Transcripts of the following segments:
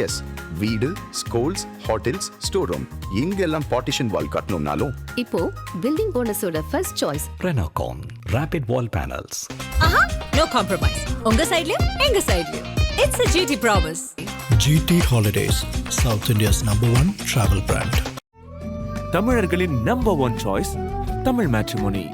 S, வீடு, schools, hotels, store room இங்கெல்லாம் partition wall கட்டணும்னாலும் இப்போ பில்டிங் போனஸோட first choice Renocon Rapid Wall Panels. No compromise. உங்க சைடுலயும் எங்க சைடுலயும். It's a GT promise. GT Holidays, South India's #1 travel brand. தமிழர்களின் number one choice Tamil matrimony.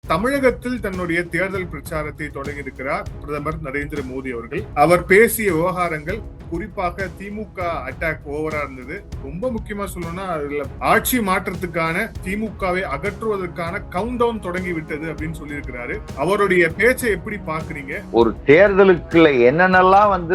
தமிழகத்தில் தன்னுடைய தேர்தல் பிரச்சாரத்தை தொடங்கியிருக்கிறார் பிரதமர் நரேந்திர மோடி அவர்கள். அவர் பேசிய விவகாரங்கள் குறிப்பாக திமுக அட்டாக் ஓவரா இருந்தது. ரொம்ப முக்கியமா சொல்லணும்னா அதுல ஆட்சி மாற்றத்துக்கான திமுகவை அகற்றுவதற்கான கவுண்ட் டவுன் தொடங்கி விட்டது அப்படின்னு சொல்லியிருக்கிறாரு. அவருடைய பேச்சை எப்படி பாக்குறீங்க? ஒரு தேர்தலுக்குள்ள என்னென்னலாம்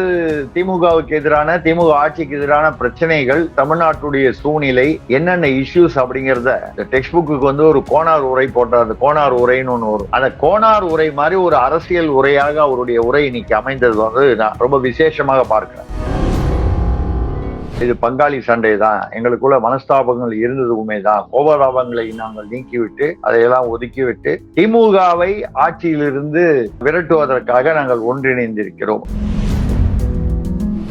திமுகவுக்கு எதிரான திமுக ஆட்சிக்கு எதிரான பிரச்சனைகள், தமிழ்நாட்டுடைய சூழ்நிலை, என்னென்ன இஷ்யூஸ் அப்படிங்கறத டெக்ஸ்ட் புக்கு ஒரு கோனார் உரை போட்ட அந்த கோனார் உரைன்னு ஒண்ணு வரும். அந்த கோனார் உரை மாதிரி ஒரு அரசியல் உரையாக அவருடைய உரை இன்னைக்கு அமைந்தது நான் ரொம்ப விசேஷமாக பார்க்கிறேன். இது பங்காளி சண்டை தான், எங்களுக்குள்ள மனஸ்தாபங்கள் இருந்தது உண்மைதான். கோபதாபங்களை நாங்கள் நீக்கிவிட்டு அதையெல்லாம் ஒதுக்கிவிட்டு திமுகவை ஆட்சியிலிருந்து விரட்டுவதற்காக நாங்கள் ஒன்றிணைந்திருக்கிறோம்.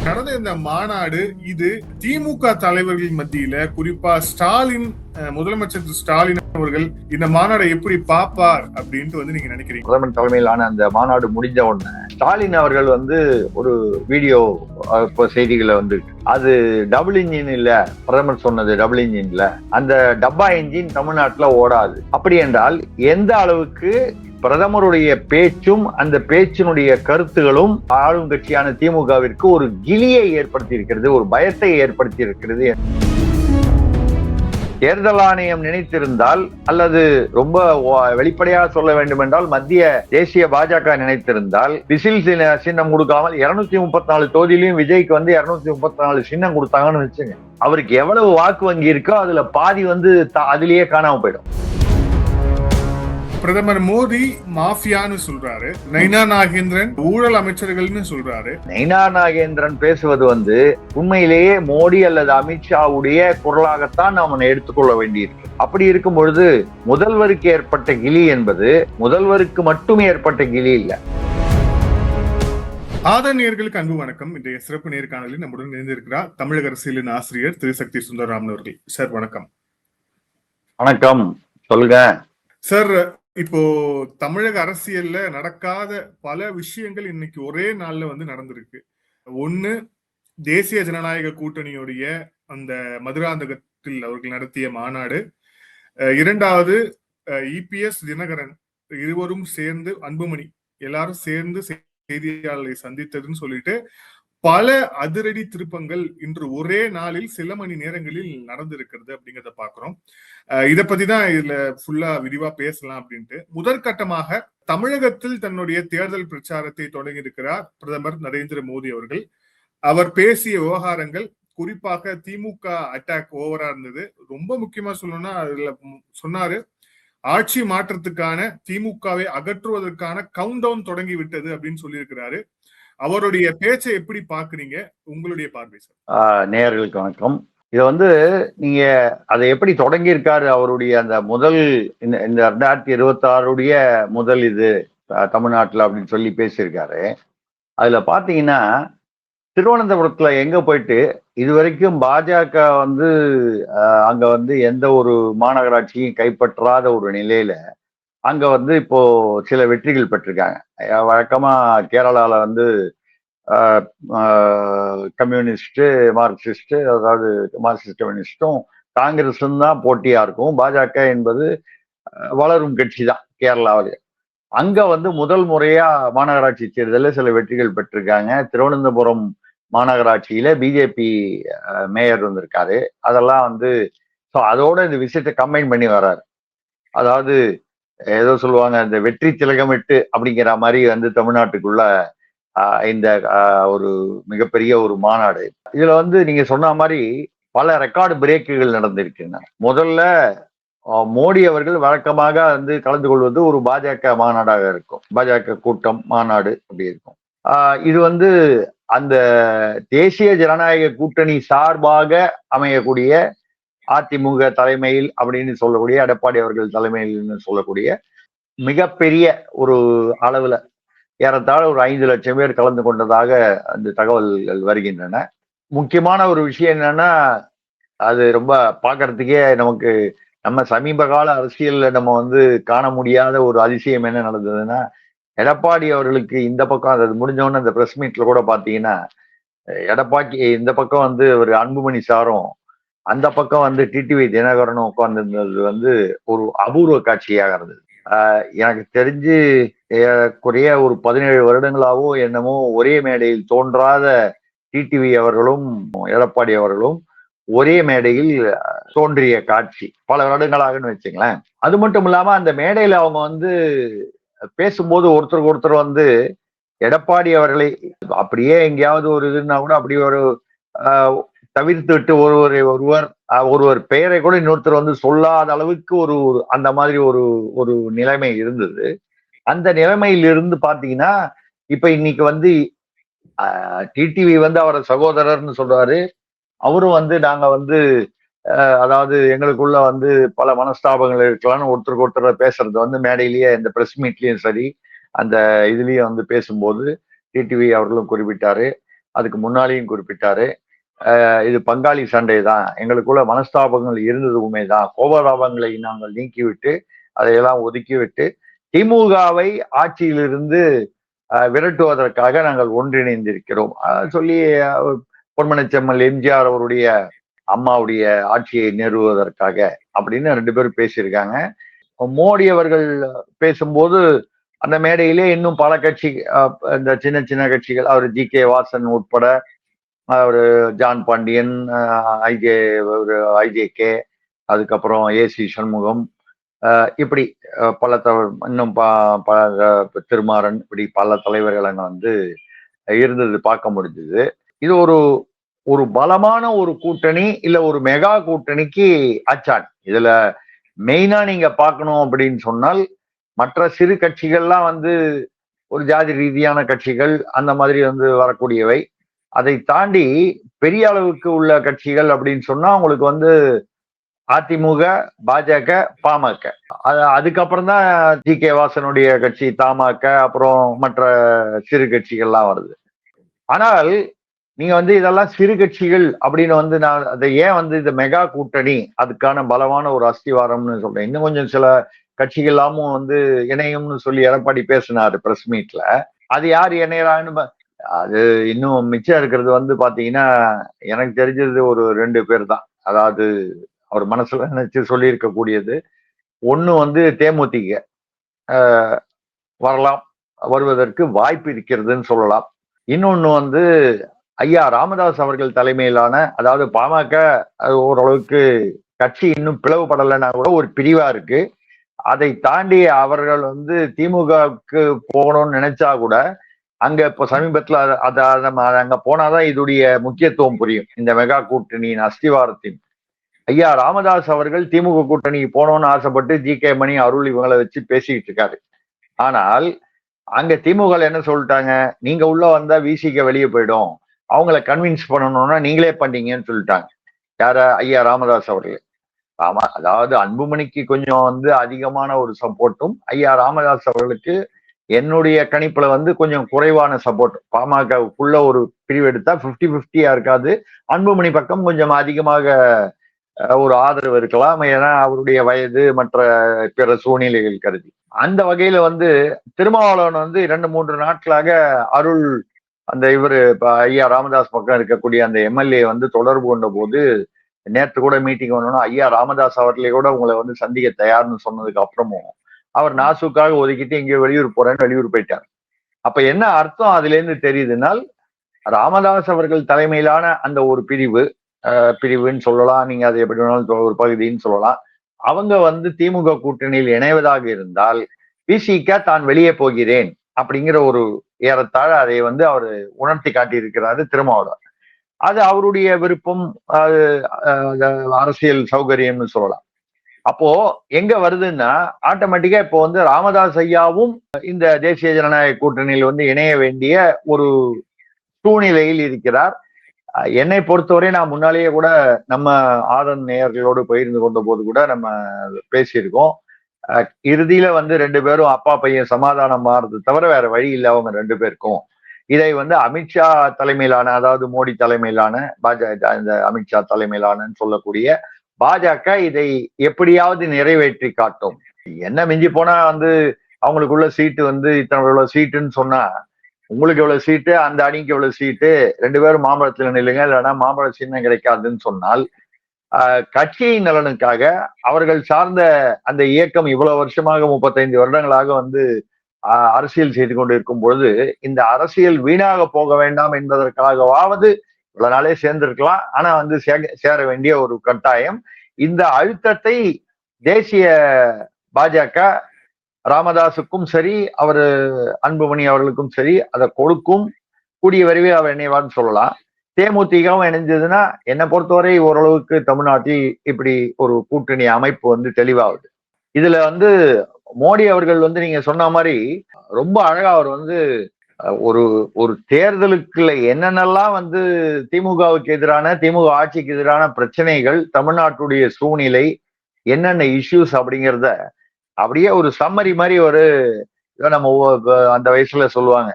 நடந்த இந்த மாநாடு இது திமுக தலைவர்கள் மத்தியில, குறிப்பா ஸ்டாலின், முதலமைச்சர் ஸ்டாலின் அவர்கள் இந்த மாநாடை எப்படி பாப்பார் அப்படின்ட்டு நீங்க நினைக்கிறீங்க? பிரதமர் தலைமையிலான அந்த மாநாடு முடிஞ்ச உடனே ஸ்டாலின் அவர்கள் ஒரு வீடியோ செய்திகளை அது டபுள் இன்ஜின் இல்ல, பிரதமர் சொன்னது டபுள் இன்ஜின் இல்ல, அந்த டப்பா இன்ஜின் தமிழ்நாட்டுல ஓடாது. அப்படி என்றால் எந்த அளவுக்கு பிரதமருடைய பேச்சும் அந்த பேச்சினுடைய கருத்துகளும் ஆளும் கட்சியான திமுகவிற்கு ஒரு கிலியை ஏற்படுத்தி இருக்கிறது, ஒரு பயத்தை ஏற்படுத்தி இருக்கிறது. தேர்தல் ஆணையம் நினைத்திருந்தால், அல்லது ரொம்ப வெளிப்படையாக சொல்ல வேண்டும் என்றால் மத்திய தேசிய பாஜக நினைத்திருந்தால், விசில் சின்னம் கொடுக்காமல் 234 தொகுதியிலையும் விஜய்க்கு 234 சின்னம் கொடுத்தாங்கன்னு வச்சுங்க, அவருக்கு எவ்வளவு வாக்கு வங்கி இருக்கோ அதுல பாதி அதிலேயே காணாம போயிடும். பிரதமர் மோடி மாஃபியான்னு சொல்றாரு, நைனா நாகேந்திரன் ஊழல் அமைச்சர்கள்னு சொல்றாரு. நைனா நாகேந்திரன் பேசுவது உண்மையிலேயே மோடி அல்லது அமித்ஷாவுடைய குரலாகத்தான் நாம் எடுத்துக்கொள்ள வேண்டியிருக்கு. அப்படி இருக்கும் பொழுது முதல்வருக்கு ஏற்பட்ட கிளி என்பது முதல்வருக்கு மட்டும் ஏற்பட்ட கிளி இல்ல. ஆதரணியர்களுக்கு அன்பு வணக்கம். இன்றைய சிறப்பு நேர்காணலில் நம்முடன் இணைந்திருக்கிறார் தமிழக அரசியலின் ஆசிரியர் திரு சக்தி சுந்தரராமன் அவர்கள். சார் வணக்கம். வணக்கம், சொல்லுங்க சார். இப்போ தமிழக அரசியல்ல நடக்காத பல விஷயங்கள் இன்னைக்கு ஒரே நாள்ல நடந்திருக்கு. ஒண்ணு, தேசிய ஜனநாயக கூட்டணியுடைய அந்த மதுராந்தகத்தில் அவர்கள் நடத்திய மாநாடு. இரண்டாவது, இபிஎஸ் தினகரன் இருவரும் சேர்ந்து, அன்புமணி எல்லாரும் சேர்ந்து செய்தியாளர்களை சந்தித்ததுன்னு சொல்லிட்டு பல அதிரடி திருப்பங்கள் இன்று ஒரே நாளில் சில மணி நேரங்களில் நடந்திருக்கிறது அப்படிங்கிறத பாக்குறோம். இத பத்தி தான் இதுல ஃபுல்லா விரிவா பேசலாம் அப்படின்ட்டு. முதற்கட்டமாக தமிழகத்தில் தன்னுடைய தேர்தல் பிரச்சாரத்தை தொடங்கி இருக்கிறார் பிரதமர் நரேந்திர மோடி அவர்கள். அவர் பேசிய விவகாரங்கள் குறிப்பாக திமுக அட்டாக் ஓவரா இருந்தது. ரொம்ப முக்கியமா சொல்லணும்னா அதுல சொன்னாரு, ஆட்சி மாற்றத்துக்கான திமுகவை அகற்றுவதற்கான கவுண்ட் டவுன் தொடங்கி விட்டது அப்படின்னு சொல்லியிருக்கிறாரு. அவருடைய பேச்சை எப்படி பாக்குறீங்க? உங்களுடைய பார்வை சார். நேயர்களுக்கு வணக்கம். இத நீங்க அதை எப்படி தொடங்கி இருக்காரு, அவருடைய அந்த முதல் இந்த 2026 முதல் இது தமிழ்நாட்டுல அப்படின்னு சொல்லி பேசியிருக்காரு. அதுல பாத்தீங்கன்னா திருவனந்தபுரத்துல எங்க போயிட்டு இதுவரைக்கும் பாஜக அங்க எந்த ஒரு மாநகராட்சியும் கைப்பற்றாத ஒரு நிலையில அங்க இப்போ சில வெற்றிகள் பெற்றிருக்காங்க. வழக்கமா கேரளால கம்யூனிஸ்ட், மார்க்சிஸ்ட், அதாவது மார்க்சிஸ்ட் கம்யூனிஸ்டும் காங்கிரஸும் தான் போட்டியா இருக்கும். பாஜக என்பது வளரும் கட்சி தான் கேரளாவில. அங்க முதல் முறையா மாநகராட்சி தேர்தலில் சில வெற்றிகள் பெற்றிருக்காங்க. திருவனந்தபுரம் மாநகராட்சியில பிஜேபி மேயர் வந்திருக்காரு. அதெல்லாம் அதோட இந்த விஷயத்தை கம்பைன் பண்ணி வர்றாரு. அதாவது ஏதோ சொல்லுவாங்க, இந்த வெற்றி திலகமிட்டு அப்படிங்கிற மாதிரி தமிழ்நாட்டுக்குள்ள இந்த ஒரு மிகப்பெரிய ஒரு மாநாடு. இதுல நீங்க சொன்ன மாதிரி பல ரெக்கார்டு பிரேக்குகள் நடந்திருக்கின்றன. முதல்ல மோடி அவர்கள் வழக்கமாக கலந்து கொள்வது ஒரு பாஜக மாநாடாக இருக்கும். பாஜக கூட்டம் மாநாடு அப்படி இருக்கும். இது அந்த தேசிய ஜனநாயக கூட்டணி சார்பாக அமையக்கூடிய அதிமுக தலைமையில் அப்படின்னு சொல்லக்கூடிய, எடப்பாடி அவர்கள் தலைமையில் சொல்லக்கூடிய மிகப்பெரிய ஒரு அளவுல ஏறத்தாழ ஒரு 5 லட்சம் பேர் கலந்து கொண்டதாக அந்த தகவல்கள் வருகின்றன. முக்கியமான ஒரு விஷயம் என்னன்னா, அது ரொம்ப பார்க்கறதுக்கே நமக்கு நம்ம சமீப கால அரசியல்ல நம்ம வந்து காண முடியாத ஒரு அதிசயம் என்ன நடந்ததுன்னா, எடப்பாடி அவர்களுக்கு இந்த பக்கம் அது முடிஞ்சவொடனே அந்த பிரஸ் மீட்ல கூட பாத்தீங்கன்னா, எடப்பாடி இந்த பக்கம் வந்து ஒரு அன்புமணி சாரும், அந்த பக்கம் வந்து டிடிவி தினகரனும் உட்கார்ந்திருந்தது வந்து ஒரு அபூர்வ காட்சியாக இருந்தது. எனக்கு தெரிஞ்சு ஏறக்குறைய ஒரு 17 வருடங்களாவோ என்னமோ ஒரே மேடையில் தோன்றாத டிடிவி அவர்களும் எடப்பாடி அவர்களும் ஒரே மேடையில் தோன்றிய காட்சி பல வருடங்களாகன்னு வச்சுங்களேன். அது மட்டும் இல்லாம அந்த மேடையில அவங்க வந்து பேசும்போது ஒருத்தருக்கு ஒருத்தர் வந்து எடப்பாடி அவர்களை அப்படியே எங்கேயாவது ஒரு இதுன்னா கூட அப்படி ஒரு தவிர்த்து விட்டு ஒருவர் பெயரை கூட இன்னொருத்தர் வந்து சொல்லாத அளவுக்கு ஒரு அந்த மாதிரி ஒரு நிலைமை இருந்தது. அந்த நிலைமையிலிருந்து பாத்தீங்கன்னா இப்ப இன்னைக்கு வந்து டிடிவி வந்து அவரை சகோதரர்னு சொல்றாரு. அவரும் வந்து நாங்க வந்து அதாவது எங்களுக்குள்ள வந்து பல மனஸ்தாபங்கள் இருக்கலாம்னு ஒருத்தருக்கு ஒருத்தர் பேசுறது வந்து மேடையிலேயே இந்த பிரஸ் மீட்லயும் சரி அந்த இதுலயும் வந்து பேசும்போது டிடிவி அவர்களும் குறிப்பிட்டாரு, அதுக்கு முன்னாலேயும் குறிப்பிட்டாரு. இது பங்காளி சண்டை தான், எங்களுக்குள்ள மனஸ்தாபங்கள் இருந்தது உண்மைதான், கோபதாபங்களை நாங்கள் நீக்கிவிட்டு அதையெல்லாம் ஒதுக்கிவிட்டு திமுகவை ஆட்சியிலிருந்து விரட்டுவதற்காக நாங்கள் ஒன்றிணைந்திருக்கிறோம் சொல்லி பொன்மனச்செம்மல் எம்ஜிஆர் அவருடைய அம்மாவுடைய ஆட்சியை நிறுவுவதற்காக அப்படின்னு 2 பேரும் பேசியிருக்காங்க. மோடி அவர்கள் பேசும்போது அந்த மேடையிலே இன்னும் பல கட்சி இந்த சின்ன சின்ன கட்சிகள் அவர் ஜி.கே. வாசன் உட்பட அவரு ஜான் பாண்டியன், ஐஜேகே, அதுக்கப்புறம் ஏசி சண்முகம், இப்படி பல இன்னும் திருமாறன், இப்படி பல தலைவர்கள் அங்க வந்து இருந்தது பார்க்க முடிஞ்சது. இது ஒரு பலமான ஒரு கூட்டணி இல்ல ஒரு மெகா கூட்டணிக்கு அச்சான். இதுல மெயினா நீங்க பார்க்கணும் அப்படின்னு சொன்னால் மற்ற சிறு கட்சிகள்லாம் வந்து ஒரு ஜாதி ரீதியான கட்சிகள் அந்த மாதிரி வந்து வரக்கூடியவை. அதை தாண்டி பெரிய அளவுக்கு உள்ள கட்சிகள் அப்படின்னு சொன்னா உங்களுக்கு வந்து அதிமுக, பாஜக, பாமக, அதுக்கப்புறம் தான் ஜி.கே. வாசனுடைய கட்சி தமாக, அப்புறம் மற்ற சிறு கட்சிகள்லாம் வருது. ஆனால் நீங்க வந்து இதெல்லாம் சிறு கட்சிகள் அப்படின்னு வந்து நான் அதை ஏன் வந்து இந்த மெகா கூட்டணி அதுக்கான பலமான ஒரு அஸ்திவாரம்னு சொல்றேன். இன்னும் கொஞ்சம் சில கட்சிகளாமும் வந்து இணையம்னு சொல்லி எடப்பாடி பேசினாரு பிரஸ் மீட்ல. அது யார் இணையறான்னு அது இன்னும் மிச்சம் இருக்கிறது வந்து பாத்தீங்கன்னா எனக்கு தெரிஞ்சது ஒரு 2 பேர் தான். அதாவது அவர் மனசுல நினைச்சு சொல்லி இருக்கக்கூடியது ஒண்ணு வந்து தேமுதிக வரலாம், வருவதற்கு வாய்ப்பு இருக்கிறதுன்னு சொல்லலாம். இன்னொன்னு வந்து ஐயா ராமதாஸ் அவர்கள் தலைமையிலான, அதாவது பாமக ஓரளவுக்கு கட்சி இன்னும் பிளவுபடலைன்னா கூட ஒரு பிரிவா இருக்கு. அதை தாண்டி அவர்கள் வந்து திமுகவுக்கு போகணும்னு நினைச்சா கூட அங்க இப்ப சமீபத்துல அங்க போனாதான் இதுடைய முக்கியத்துவம் புரியும். இந்த மெகா கூட்டணியின் அஸ்திவாரத்தின் ஐயா ராமதாஸ் அவர்கள் திமுக கூட்டணிக்கு போனோம்னு ஆசைப்பட்டு ஜி.கே. மணி, அருள் இவங்களை வச்சு பேசிக்கிட்டு இருக்காரு. ஆனால் அங்க திமுக என்ன சொல்லிட்டாங்க, நீங்க உள்ள வந்தா விசிக வெளியே போயிடும், அவங்கள கன்வின்ஸ் பண்ணணும்னா நீங்களே பண்ணீங்கன்னு சொல்லிட்டாங்க. யார? ஐயா ராமதாஸ் அவர்கள். அதாவது அன்புமணிக்கு கொஞ்சம் வந்து அதிகமான ஒரு சப்போர்ட்டும், ஐயா ராமதாஸ் அவர்களுக்கு என்னுடைய கணிப்புல வந்து கொஞ்சம் குறைவான சப்போர்ட். பாமகவுக்குள்ள ஒரு பிரிவு எடுத்தா 50-50 இருக்காது, அன்புமணி பக்கம் கொஞ்சம் அதிகமாக ஒரு ஆதரவு இருக்கலாம், ஏன்னா அவருடைய வயது மற்ற பிற சூழ்நிலைகள் கருதி. அந்த வகையில வந்து திருமாவளவன் வந்து 2-3 நாட்களாக அருள் அந்த இவரு ஐயா ராமதாஸ் பக்கம் இருக்கக்கூடிய அந்த எம்எல்ஏ வந்து தொடர்பு கொண்ட போது, நேற்று கூட மீட்டிங் வரணும், ஐயா ராமதாஸ் அவர்களே கூட உங்களை வந்து சந்திக்க தயார்னு சொன்னதுக்கு அப்புறமும் அவர் நாசுக்காக ஒதுக்கிட்டு எங்கேயோ வெளியூர் போறேன்னு வெளியூர் போயிட்டார். அப்ப என்ன அர்த்தம் அதுல இருந்து தெரியுதுனால், ராமதாஸ் அவர்கள் தலைமையிலான அந்த ஒரு பிரிவுன்னு சொல்லலாம், நீங்க அதை எப்படி வேணாலும் ஒரு பகுதின்னு சொல்லலாம், அவங்க வந்து திமுக கூட்டணியில் இணைவதாக இருந்தால் விசிக தான் வெளியே போகிறேன் அப்படிங்கிற ஒரு ஏறத்தாழ அதை வந்து அவர் உணர்த்தி காட்டியிருக்கிறாரு திருமாவளவன். அது அவருடைய விருப்பம், அது அரசியல் சௌகரியம்னு சொல்லலாம். அப்போ எங்க வருதுன்னா ஆட்டோமேட்டிக்கா இப்போ வந்து ராமதாஸ் ஐயாவும் இந்த தேசிய ஜனநாயக கூட்டணியில் வந்து இணைய வேண்டிய ஒரு சூழ்நிலையில் இருக்கிறார். என்னை பொறுத்தவரை நான் முன்னாலேயே கூட நம்ம ஆதன் நேயர்களோடு பகிர்ந்து கொண்ட போது கூட நம்ம பேசியிருக்கோம். இறுதியில வந்து 2 பேரும் அப்பா பையன் சமாதானம் மாறுறது தவிர வேற வழி இல்லை அவங்க 2 பேருக்கும். இதை வந்து அமித்ஷா தலைமையிலான, அதாவது மோடி தலைமையிலான பாஜக, இந்த அமித்ஷா தலைமையிலானன்னு சொல்லக்கூடிய பாஜக இதை எப்படியாவது நிறைவேற்றி காட்டும். என்ன மிஞ்சி போனா வந்து அவங்களுக்குள்ள சீட்டு வந்து இவ்வளவு சீட்டுன்னு சொன்னா, உங்களுக்கு எவ்வளவு சீட்டு, அந்த அணிக்கு எவ்வளவு சீட்டு, 2 பேரும் மாம்பழத்துல நில்லுங்க, இல்லைன்னா மாம்பழ சின்னம் கிடைக்காதுன்னு சொன்னால், கட்சியின் நலனுக்காக அவர்கள் சார்ந்த அந்த இயக்கம் இவ்வளவு வருஷமாக 35 வருடங்களாக வந்து அரசியல் செய்து கொண்டு இருக்கும் பொழுது, இந்த அரசியல் வீணாக போக வேண்டாம் என்பதற்காகவாவது இவ்வளவு நாளே சேர்ந்திருக்கலாம். ஆனா வந்து சேர வேண்டிய ஒரு கட்டாயம். இந்த அழுத்தத்தை தேசிய பாஜக ராமதாஸுக்கும் சரி, அவர் அன்புமணி அவர்களுக்கும் சரி அதை கொடுக்கும். கூடிய விரைவில் அவர் இணைவார்னு சொல்லலாம். தேமுதிகவும் இணைஞ்சதுன்னா என்னை பொறுத்தவரை ஓரளவுக்கு தமிழ்நாட்டில் இப்படி ஒரு கூட்டணி அமைப்பு வந்து தெளிவாகுது. இதுல வந்து மோடி அவர்கள் வந்து நீங்க சொன்ன மாதிரி ரொம்ப அழகா அவர் வந்து ஒரு ஒரு தேர்தலுக்குள்ள என்னென்னலாம் வந்து திமுகவுக்கு எதிரான, திமுக ஆட்சிக்கு எதிரான பிரச்சனைகள், தமிழ்நாட்டுடைய சூழ்நிலை, என்னென்ன இஷ்யூஸ் அப்படிங்கிறத அப்படியே ஒரு சம்மரி மாதிரி ஒரு நம்ம அந்த வயசுல சொல்லுவாங்க,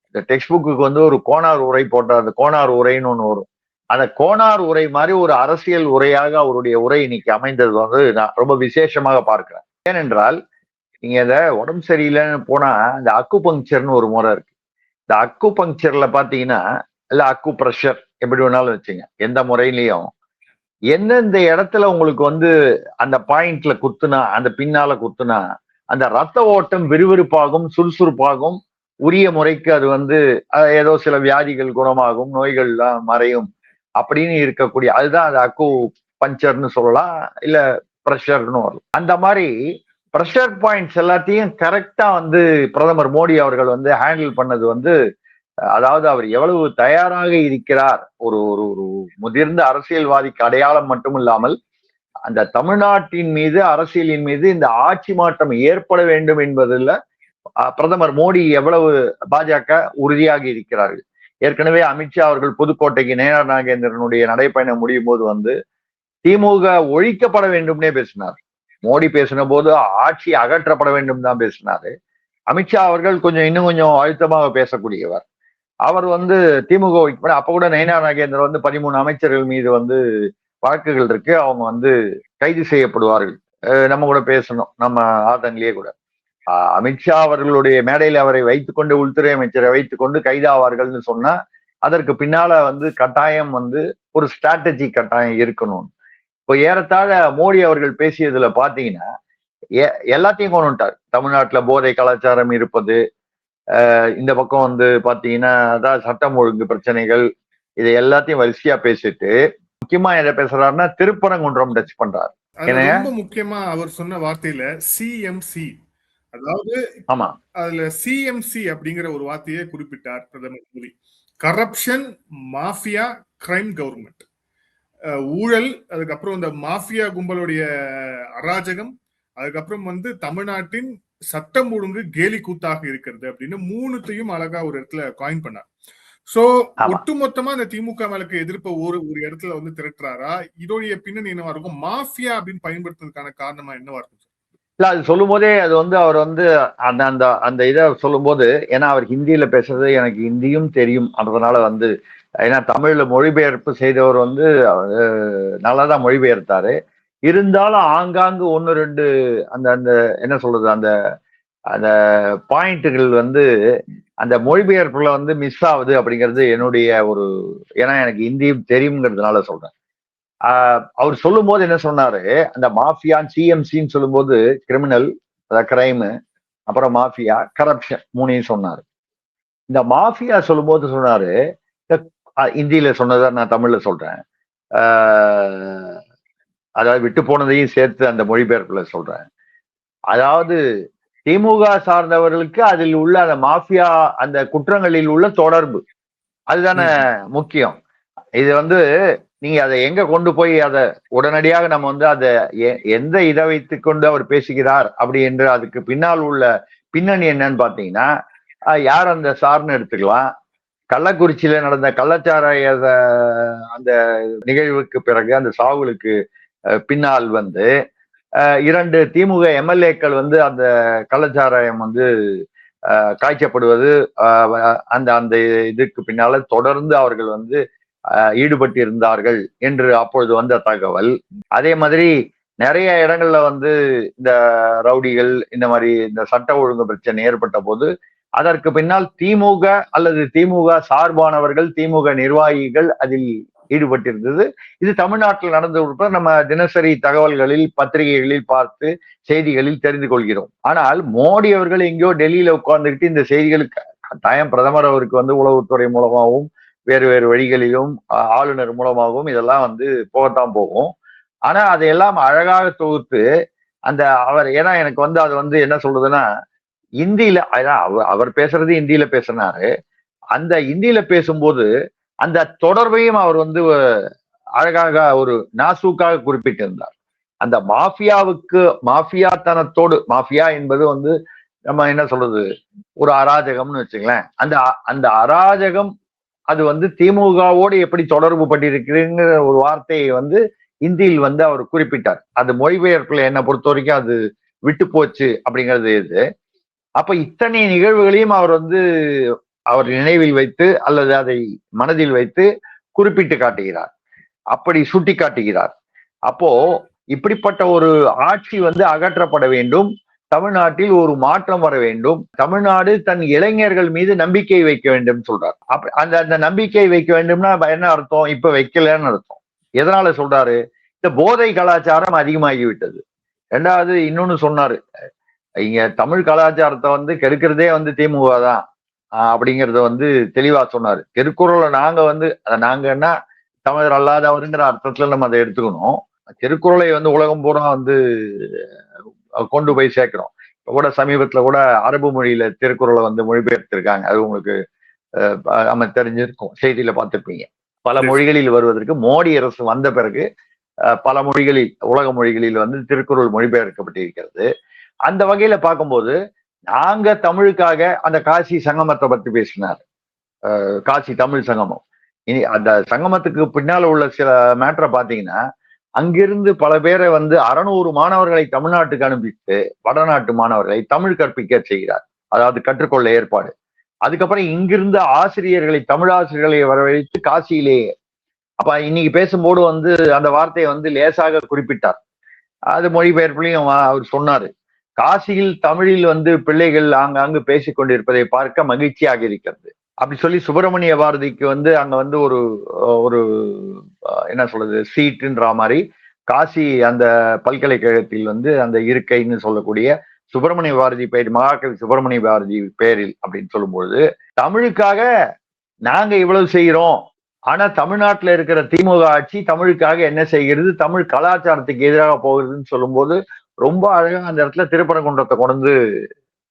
இந்த டெக்ஸ்ட் புக்கு வந்து ஒரு கோனார் உரை போட்ட அந்த கோனார் உரைன்னு ஒண்ணு வரும். அந்த கோனார் உரை மாதிரி ஒரு அரசியல் உரையாக அவருடைய உரை இன்னைக்கு அமைந்தது வந்து நான் ரொம்ப விசேஷமாக பார்க்கிறேன். ஏனென்றால் நீங்க இந்த உடம்பு சரியில்லைன்னு போனா இந்த அக்கு பங்க்சர்னு ஒரு முறை இருக்கு. இந்த அக்கு பங்க்சர்ல பாத்தீங்கன்னா, இல்ல அக்கு ப்ரெஷர் எப்படி வேணாலும் வச்சுங்க, எந்த முறையிலையும் எந்தெந்த இடத்துல உங்களுக்கு வந்து அந்த பாயிண்ட்ல குத்துனா, அந்த பின்னால குத்துனா அந்த ரத்த ஓட்டம் விறுவிறுப்பாகும், சுறுசுறுப்பாகும், உரிய முறைக்கு அது வந்து ஏதோ சில வியாதிகள் குணமாகும், நோய்கள்லாம் மறையும் அப்படின்னு இருக்கக்கூடிய, அதுதான் அது அக்கு பஞ்சர்னு சொல்லலாம், இல்ல ப்ரெஷர்னு வரும். அந்த மாதிரி ப்ரெஷர் பாயிண்ட்ஸ் எல்லாத்தையும் கரெக்டா வந்து பிரதமர் மோடி அவர்கள் வந்து ஹேண்டில் பண்ணது வந்து, அதாவது அவர் எவ்வளவு தயாராக இருக்கிறார், ஒரு ஒரு ஒரு முதிர்ந்த அரசியல்வாதிக்கு அடையாளம் மட்டும் இல்லாமல் அந்த தமிழ்நாட்டின் மீது, அரசியலின் மீது இந்த ஆட்சி மாற்றம் ஏற்பட வேண்டும் என்பதில் பிரதமர் மோடி எவ்வளவு பாஜக உறுதியாக இருக்கிறார்கள். ஏற்கனவே அமித்ஷா அவர்கள் புதுக்கோட்டைக்கு நேரு நாகேந்திரனுடைய நடைப்பயணம் முடியும் போது வந்து திமுக ஒழிக்கப்பட வேண்டும்னே பேசினார். மோடி பேசின போது ஆட்சி அகற்றப்பட வேண்டும் தான் பேசினாரு. அமித்ஷா அவர்கள் இன்னும் கொஞ்சம் அழுத்தமாக பேசக்கூடியவர். அவர் வந்து திமுக அப்ப கூட நயனா நாகேந்திரன் வந்து 13 அமைச்சர்கள் மீது வந்து வழக்குகள் இருக்கு, அவங்க வந்து கைது செய்யப்படுவார்கள். நம்ம கூட பேசணும், நம்ம ஆதன்லயே கூட அமித்ஷா அவர்களுடைய மேடையில் அவரை வைத்துக்கொண்டு, உள்துறை அமைச்சரை வைத்துக்கொண்டு கைதாவார்கள்னு சொன்னா அதற்கு பின்னால வந்து கட்டாயம் வந்து ஒரு ஸ்ட்ராட்டஜி கட்டாயம் இருக்கணும். இப்போ ஏறத்தாழ மோடி அவர்கள் பேசியதுல பாத்தீங்கன்னா எல்லாத்தையும் கொண்டு வந்துட்டார். தமிழ்நாட்டுல போதை கலாச்சாரம் இருப்பது, இந்த பக்கம் வந்து பாத்தீங்கன்னா அதான் சட்டம் ஒழுங்கு பிரச்சனைகள், இதை எல்லாத்தையும் வரிசையா பேசிட்டு முக்கியமா எதை பேசுறாருன்னா திருப்பரங்குன்றம் டச் பண்றாரு. ரொம்ப முக்கியமா அவர் சொன்ன வார்த்தையில சிஎம்சி, அதாவது ஆமா, அதுல சிஎம்சி அப்படிங்கிற ஒரு வார்த்தையை குறிப்பிட்டார் பிரதமர் Modi. Corruption, mafia, crime government. ஊழல், அதுக்கப்புறம் இந்த மாஃபியா கும்பலுடைய அராஜகம், அதுக்கப்புறம் வந்து தமிழ்நாட்டின் சட்டம் ஒழுங்கு கேலி கூத்தாக இருக்கிறது அப்படின்னு 3த்தையும் அழகா ஒரு இடத்துல காயின் பண்ணார். சோ ஒட்டுமொத்தமா இந்த திமுக மேலுக்கு எதிர்ப்ப ஒரு இடத்துல வந்து திரட்டுறாரா? இதோடைய பின்னணி என்னவா இருக்கும்? மாஃபியா அப்படின்னு பயன்படுத்துறதுக்கான காரணமா என்னவா இருக்கும்? இல்ல, அது சொல்லும் போதே அது வந்து அவர் வந்து அந்த அந்த இதை சொல்லும் போது, ஏன்னா அவர் ஹிந்தியில பேசுறது எனக்கு ஹிந்தியும் தெரியும், அதனால வந்து ஏன்னா தமிழ்ல மொழிபெயர்ப்பு செய்தவர் வந்து நல்லாதான் மொழிபெயர்த்தாரு. இருந்தாலும் ஆங்காங்கு 1-2 அந்த அந்த என்ன சொல்றது, அந்த அந்த பாயிண்ட்டுகள் வந்து அந்த மொழிபெயர்ப்புல வந்து மிஸ் ஆகுது அப்படிங்கிறது என்னுடைய ஒரு, ஏன்னா எனக்கு ஹிந்தியும் தெரியுங்கிறதுனால சொல்றேன். அவர் சொல்லும் போது என்ன சொன்னாரு, அந்த மாஃபியா சிஎம்சின்னு சொல்லும் போது கிரிமினல், கிரைமு, அப்புறம் மாஃபியா, கரப்ஷன் 3ஐயும் சொன்னாரு. இந்த மாஃபியா சொல்லும் போது சொன்னாரு, இந்தியில சொன்னதை நான் தமிழ்ல சொல்றேன், அதாவது விட்டு போனதையும் சேர்த்து அந்த மொழிபெயர்ப்புல சொல்றேன். அதாவது திமுக சார்ந்தவர்களுக்கு அதில் உள்ள அந்த மாஃபியா, அந்த குற்றங்களில் உள்ள தொடர்பு, அதுதானே முக்கியம். இது வந்து நீங்க அதை எங்க கொண்டு போய் அதை உடனடியாக நம்ம வந்து அதை எந்த இதை வைத்துக் கொண்டு அவர் பேசுகிறார் அப்படி என்று அதுக்கு பின்னால் உள்ள பின்னணி என்னன்னு பாத்தீங்கன்னா, யார் அந்த சார்னு எடுத்துக்கலாம். கள்ளக்குறிச்சியில நடந்த கள்ளச்சாராய அந்த நிகழ்வுக்கு பிறகு, அந்த சாவுகளுக்கு பின்னால் வந்து 2 திமுக எம்எல்ஏக்கள் வந்து அந்த கள்ளச்சாராயம் வந்து காய்ச்சப்படுவது, அந்த அந்த இதுக்கு பின்னால தொடர்ந்து அவர்கள் வந்து ஈடுபட்டு இருந்தார்கள் என்று அப்பொழுது வந்த தகவல். அதே மாதிரி நிறைய இடங்கள்ல வந்து இந்த ரவுடிகள் இந்த மாதிரி இந்த சட்ட ஒழுங்கு பிரச்சனை ஏற்பட்ட போது அதற்கு பின்னால் திமுக அல்லது திமுக சார்பானவர்கள், திமுக நிர்வாகிகள் அதில் ஈடுபட்டிருந்தது. இது தமிழ்நாட்டில் நடந்து நம்ம தினசரி தகவல்களில், பத்திரிகைகளில் பார்த்து செய்திகளில் தெரிந்து கொள்கிறோம். ஆனால் மோடி அவர்கள் எங்கேயோ டெல்லியில உட்கார்ந்துக்கிட்டு இந்த செய்திகளுக்கு கட்டாயம் பிரதமர் அவருக்கு வந்து உளவுத்துறை மூலமாகவும் வேறு வேறு வழிகளிலும் ஆளுநர் மூலமாகவும் இதெல்லாம் வந்து போகத்தான் போகும். ஆனா அதையெல்லாம் அழகாக தொகுத்து அந்த அவர், ஏன்னா எனக்கு வந்து அது வந்து என்ன சொல்றதுன்னா, இந்தியில அவர் பேசுறது இந்தியில பேசினாரு. அந்த இந்தியில பேசும்போது அந்த தொடர்பையும் அவர் வந்து அழகாக ஒரு நாசூக்காக குறிப்பிட்டிருந்தார். அந்த மாஃபியாத்தனத்தோடு, மாஃபியா என்பது வந்து நம்ம என்ன சொல்றது, ஒரு அராஜகம்னு வச்சுங்களேன். அந்த அராஜகம் அது வந்து திமுகவோடு எப்படி தொடர்பு பட்டிருக்குங்கிற ஒரு வார்த்தையை வந்து இந்தியில் வந்து அவர் குறிப்பிட்டார். அது மொழிபெயர்ப்புல என்னை பொறுத்த வரைக்கும் அது விட்டு போச்சு அப்படிங்கிறது இது. அப்ப இத்தனை நிகழ்வுகளையும் அவர் வந்து அவர் நினைவில் வைத்து அல்லது அதை மனதில் வைத்து குறிப்பிட்டு காட்டுகிறார், அப்படி சுட்டி காட்டுகிறார். அப்போ இப்படிப்பட்ட ஒரு ஆட்சி வந்து அகற்றப்பட வேண்டும், தமிழ்நாட்டில் ஒரு மாற்றம் வர வேண்டும், தமிழ்நாடு தன் இளைஞர்கள் மீது நம்பிக்கை வைக்க வேண்டும் சொல்றார். அந்த நம்பிக்கை வைக்க வேண்டும்னா என்ன அர்த்தம்? இப்ப வைக்கலன்னு அர்த்தம். எதனால சொல்றாரு? இந்த போதை கலாச்சாரம் அதிகமாகிவிட்டது. 2வது இன்னொன்னு சொன்னாரு, இங்க தமிழ் கலாச்சாரத்தை வந்து கெடுக்கிறதே வந்து திமுக தான் அப்படிங்கிறத வந்து தெளிவா சொன்னாரு. திருக்குறளை நாங்க வந்து நாங்கன்னா தமிழர் அல்லாதவருங்கிற அர்த்தத்துல நம்ம அதை எடுத்துக்கணும். திருக்குறளை வந்து உலகம் பூரா வந்து கொண்டு போய் சேர்க்கிறோம். இப்ப கூட சமீபத்துல கூட அரபு மொழியில திருக்குறளை வந்து மொழிபெயர்த்திருக்காங்க. அது உங்களுக்கு நம்ம தெரிஞ்சிருக்கும், செய்தியில பார்த்திருப்பீங்க. பல மொழிகளில் வருவதற்கு மோடி அரசு வந்த பிறகு பல மொழிகளில், உலக மொழிகளில் வந்து திருக்குறள் மொழிபெயர்க்கப்பட்டிருக்கிறது. அந்த வகையில பார்க்கும்போது நாங்க தமிழுக்காக அந்த காசி சங்கமத்தை பத்தி பேசினார், காசி தமிழ் சங்கமம். இனி அந்த சங்கமத்துக்கு பின்னால உள்ள சில மேட்டரை பாத்தீங்கன்னா, அங்கிருந்து பல பேரை வந்து 600 மாணவர்களை தமிழ்நாட்டுக்கு அனுப்பிட்டு வடநாட்டு மாணவர்களை தமிழ் கற்பிக்க செய்கிறார், அதாவது கற்றுக்கொள்ள ஏற்பாடு. அதுக்கப்புறம் இங்கிருந்து ஆசிரியர்களை, தமிழ் ஆசிரியர்களை வரவழைத்து காசியிலேயே, அப்ப இன்னைக்கு பேசும்போது வந்து அந்த வார்த்தையை வந்து லேசாக குறிப்பிட்டார். அது மொழிபெயர்ப்புலையும் அவர் சொன்னாரு, காசியில் தமிழில் வந்து பிள்ளைகள் ஆங்காங்கு பேசிக் கொண்டிருப்பதை பார்க்க மகிழ்ச்சியாக இருக்கிறது அப்படி சொல்லி சுப்பிரமணிய பாரதிக்கு வந்து அங்க வந்து ஒரு என்ன சொல்றது, சீட்டுன்ற மாதிரி காசி அந்த பல்கலைக்கழகத்தில் வந்து அந்த இருக்கைன்னு சொல்லக்கூடிய சுப்பிரமணிய பாரதி பெயர், மகாகவி சுப்பிரமணிய பாரதி பெயரில் அப்படின்னு சொல்லும்பொழுது, தமிழுக்காக நாங்க இவ்வளவு செய்யறோம், ஆனா தமிழ்நாட்டுல இருக்கிற திமுக ஆட்சி தமிழுக்காக என்ன செய்கிறது, தமிழ் கலாச்சாரத்துக்கு எதிராக போகிறதுன்னு சொல்லும்போது ரொம்ப அழகா அந்த இடத்துல திருப்பரங்குன்றத்தை கொண்டு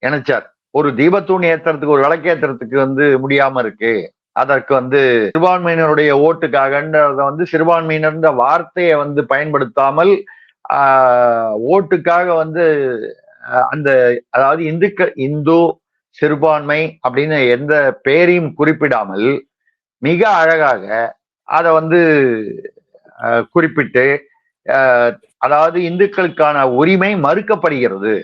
இணைச்சார். ஒரு தீபத்தூண் ஏத்துறதுக்கு, ஒரு விளக்கேத்துறதுக்கு வந்து முடியாம இருக்கு, அதற்கு வந்து சிறுபான்மையினருடைய ஓட்டுக்காகன்றத வந்து சிறுபான்மையினர் வார்த்தையை வந்து பயன்படுத்தாமல் ஓட்டுக்காக வந்து அந்த, அதாவது இந்து சிறுபான்மை அப்படின்னு எந்த பெயரையும் குறிப்பிடாமல் மிக அழகாக அதை வந்து குறிப்பிட்டு, அதாவது இந்துக்களுக்கான உரிமை மறுக்கப்படுகிறது,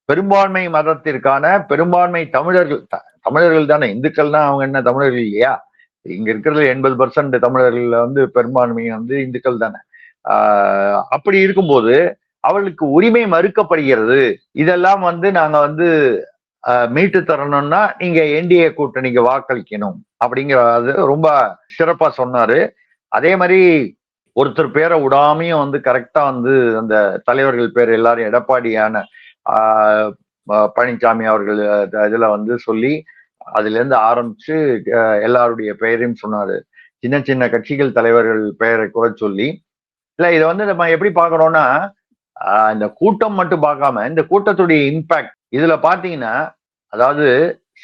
பெரும்பான்மை மதத்திற்கான பெரும்பான்மை தமிழர்கள் தானே, இந்துக்கள்னா அவங்க என்ன தமிழர்கள் இல்லையா? இங்க இருக்கிறது 80% தமிழர்கள் வந்து பெரும்பான்மை வந்து இந்துக்கள் தானே. அப்படி இருக்கும்போது அவளுக்கு உரிமை மறுக்கப்படுகிறது. இதெல்லாம் வந்து நாங்க வந்து மீட்டு தரணும்னா நீங்க என்டிஏ கூட்டணிக்கு வாக்களிக்கணும் அப்படிங்கிறது ரொம்ப சிறப்பா சொன்னாரு. அதே மாதிரி ஒருத்தர் பேரை விடாமையும் வந்து கரெக்டா வந்து அந்த தலைவர்கள் பேர் எல்லாரும் எடப்பாடியான பழனிசாமி அவர்கள் இதுல வந்து சொல்லி அதுல இருந்து ஆரம்பிச்சு எல்லாருடைய பெயரையும் சொன்னாரு. சின்ன சின்ன கட்சிகள் தலைவர்கள் பெயரை கூட சொல்லி, இல்ல இதை வந்து நம்ம எப்படி பாக்குறோம்னா, இந்த கூட்டம் மட்டும் பார்க்காம இந்த கூட்டத்துடைய இம்பாக்ட் இதுல பாத்தீங்கன்னா, அதாவது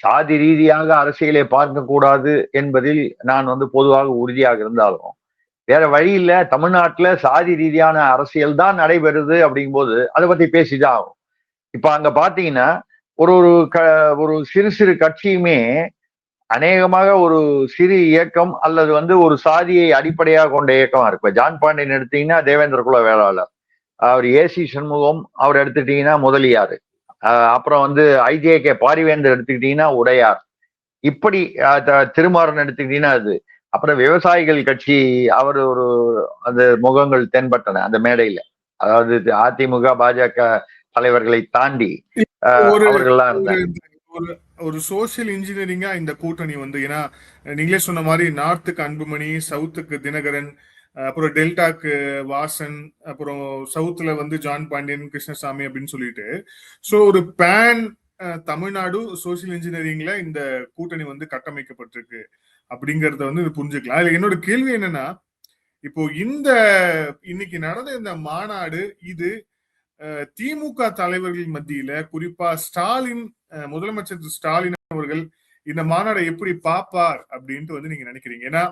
சாதி ரீதியாக அரசியலை பார்க்க கூடாது என்பதில் நான் வந்து பொதுவாக உறுதியாக இருந்தாலும் வேற வழி இல்ல, தமிழ்நாட்டுல சாதி ரீதியான அரசியல் தான் நடைபெறுது அப்படிங்கும்போது அதை பத்தி பேசிதான் ஆகும். இப்ப அங்க பாத்தீங்கன்னா ஒரு சிறு சிறு கட்சியுமே அநேகமாக ஒரு சிறு இயக்கம் அல்லது வந்து ஒரு சாதியை அடிப்படையாக கொண்ட இயக்கமா இருக்கு. ஜான் பாண்டியன் எடுத்தீங்கன்னா தேவேந்திர குல வேளாளர், அவர் ஏசி சண்முகம் அவர் எடுத்துட்டீங்கன்னா முதலியார், அப்புறம் வந்து ஐஜேகே பாரிவேந்தர் எடுத்துக்கிட்டீங்கன்னா உடையார், இப்படி திருமாறன் எடுத்துக்கிட்டீங்கன்னா அது. அப்புறம் விவசாயிகள் கட்சி அவர் ஒரு அந்த முகங்கள் தென்பட்டன அந்த மேடையில. அதாவது அதிமுக பாஜக தலைவர்களை தாண்டி அவர்கள்லாம் இருந்தாங்க. ஒரு சோசியல் இன்ஜினியரிங்கா இந்த கூட்டணி வந்து, ஏன்னா நீங்களே சொன்ன மாதிரி நார்த்துக்கு அன்புமணி, சவுத்துக்கு தினகரன், அப்புறம் டெல்டாக்கு வாசன், அப்புறம் சவுத்துல வந்து ஜான் பாண்டியன், கிருஷ்ணசாமி அப்படின்னு சொல்லிட்டு, சோ ஒரு பேன் தமிழ்நாடு சோசியல் இன்ஜினியரிங்ல இந்த கூட்டணி வந்து கட்டமைக்கப்பட்டிருக்கு அப்படிங்கறத வந்து புரிஞ்சுக்கலாம். அதுல என்னோட கேள்வி என்னன்னா, இப்போ இன்னைக்கு நடந்த இந்த மாநாடு இது திமுக தலைவர்கள் மத்தியில, குறிப்பா ஸ்டாலின், முதலமைச்சர் ஸ்டாலின் அவர்கள் இந்த மாநாடை எப்படி பாப்பார் அப்படின்ட்டு வந்து நீங்க நினைக்கிறீங்க? ஏன்னா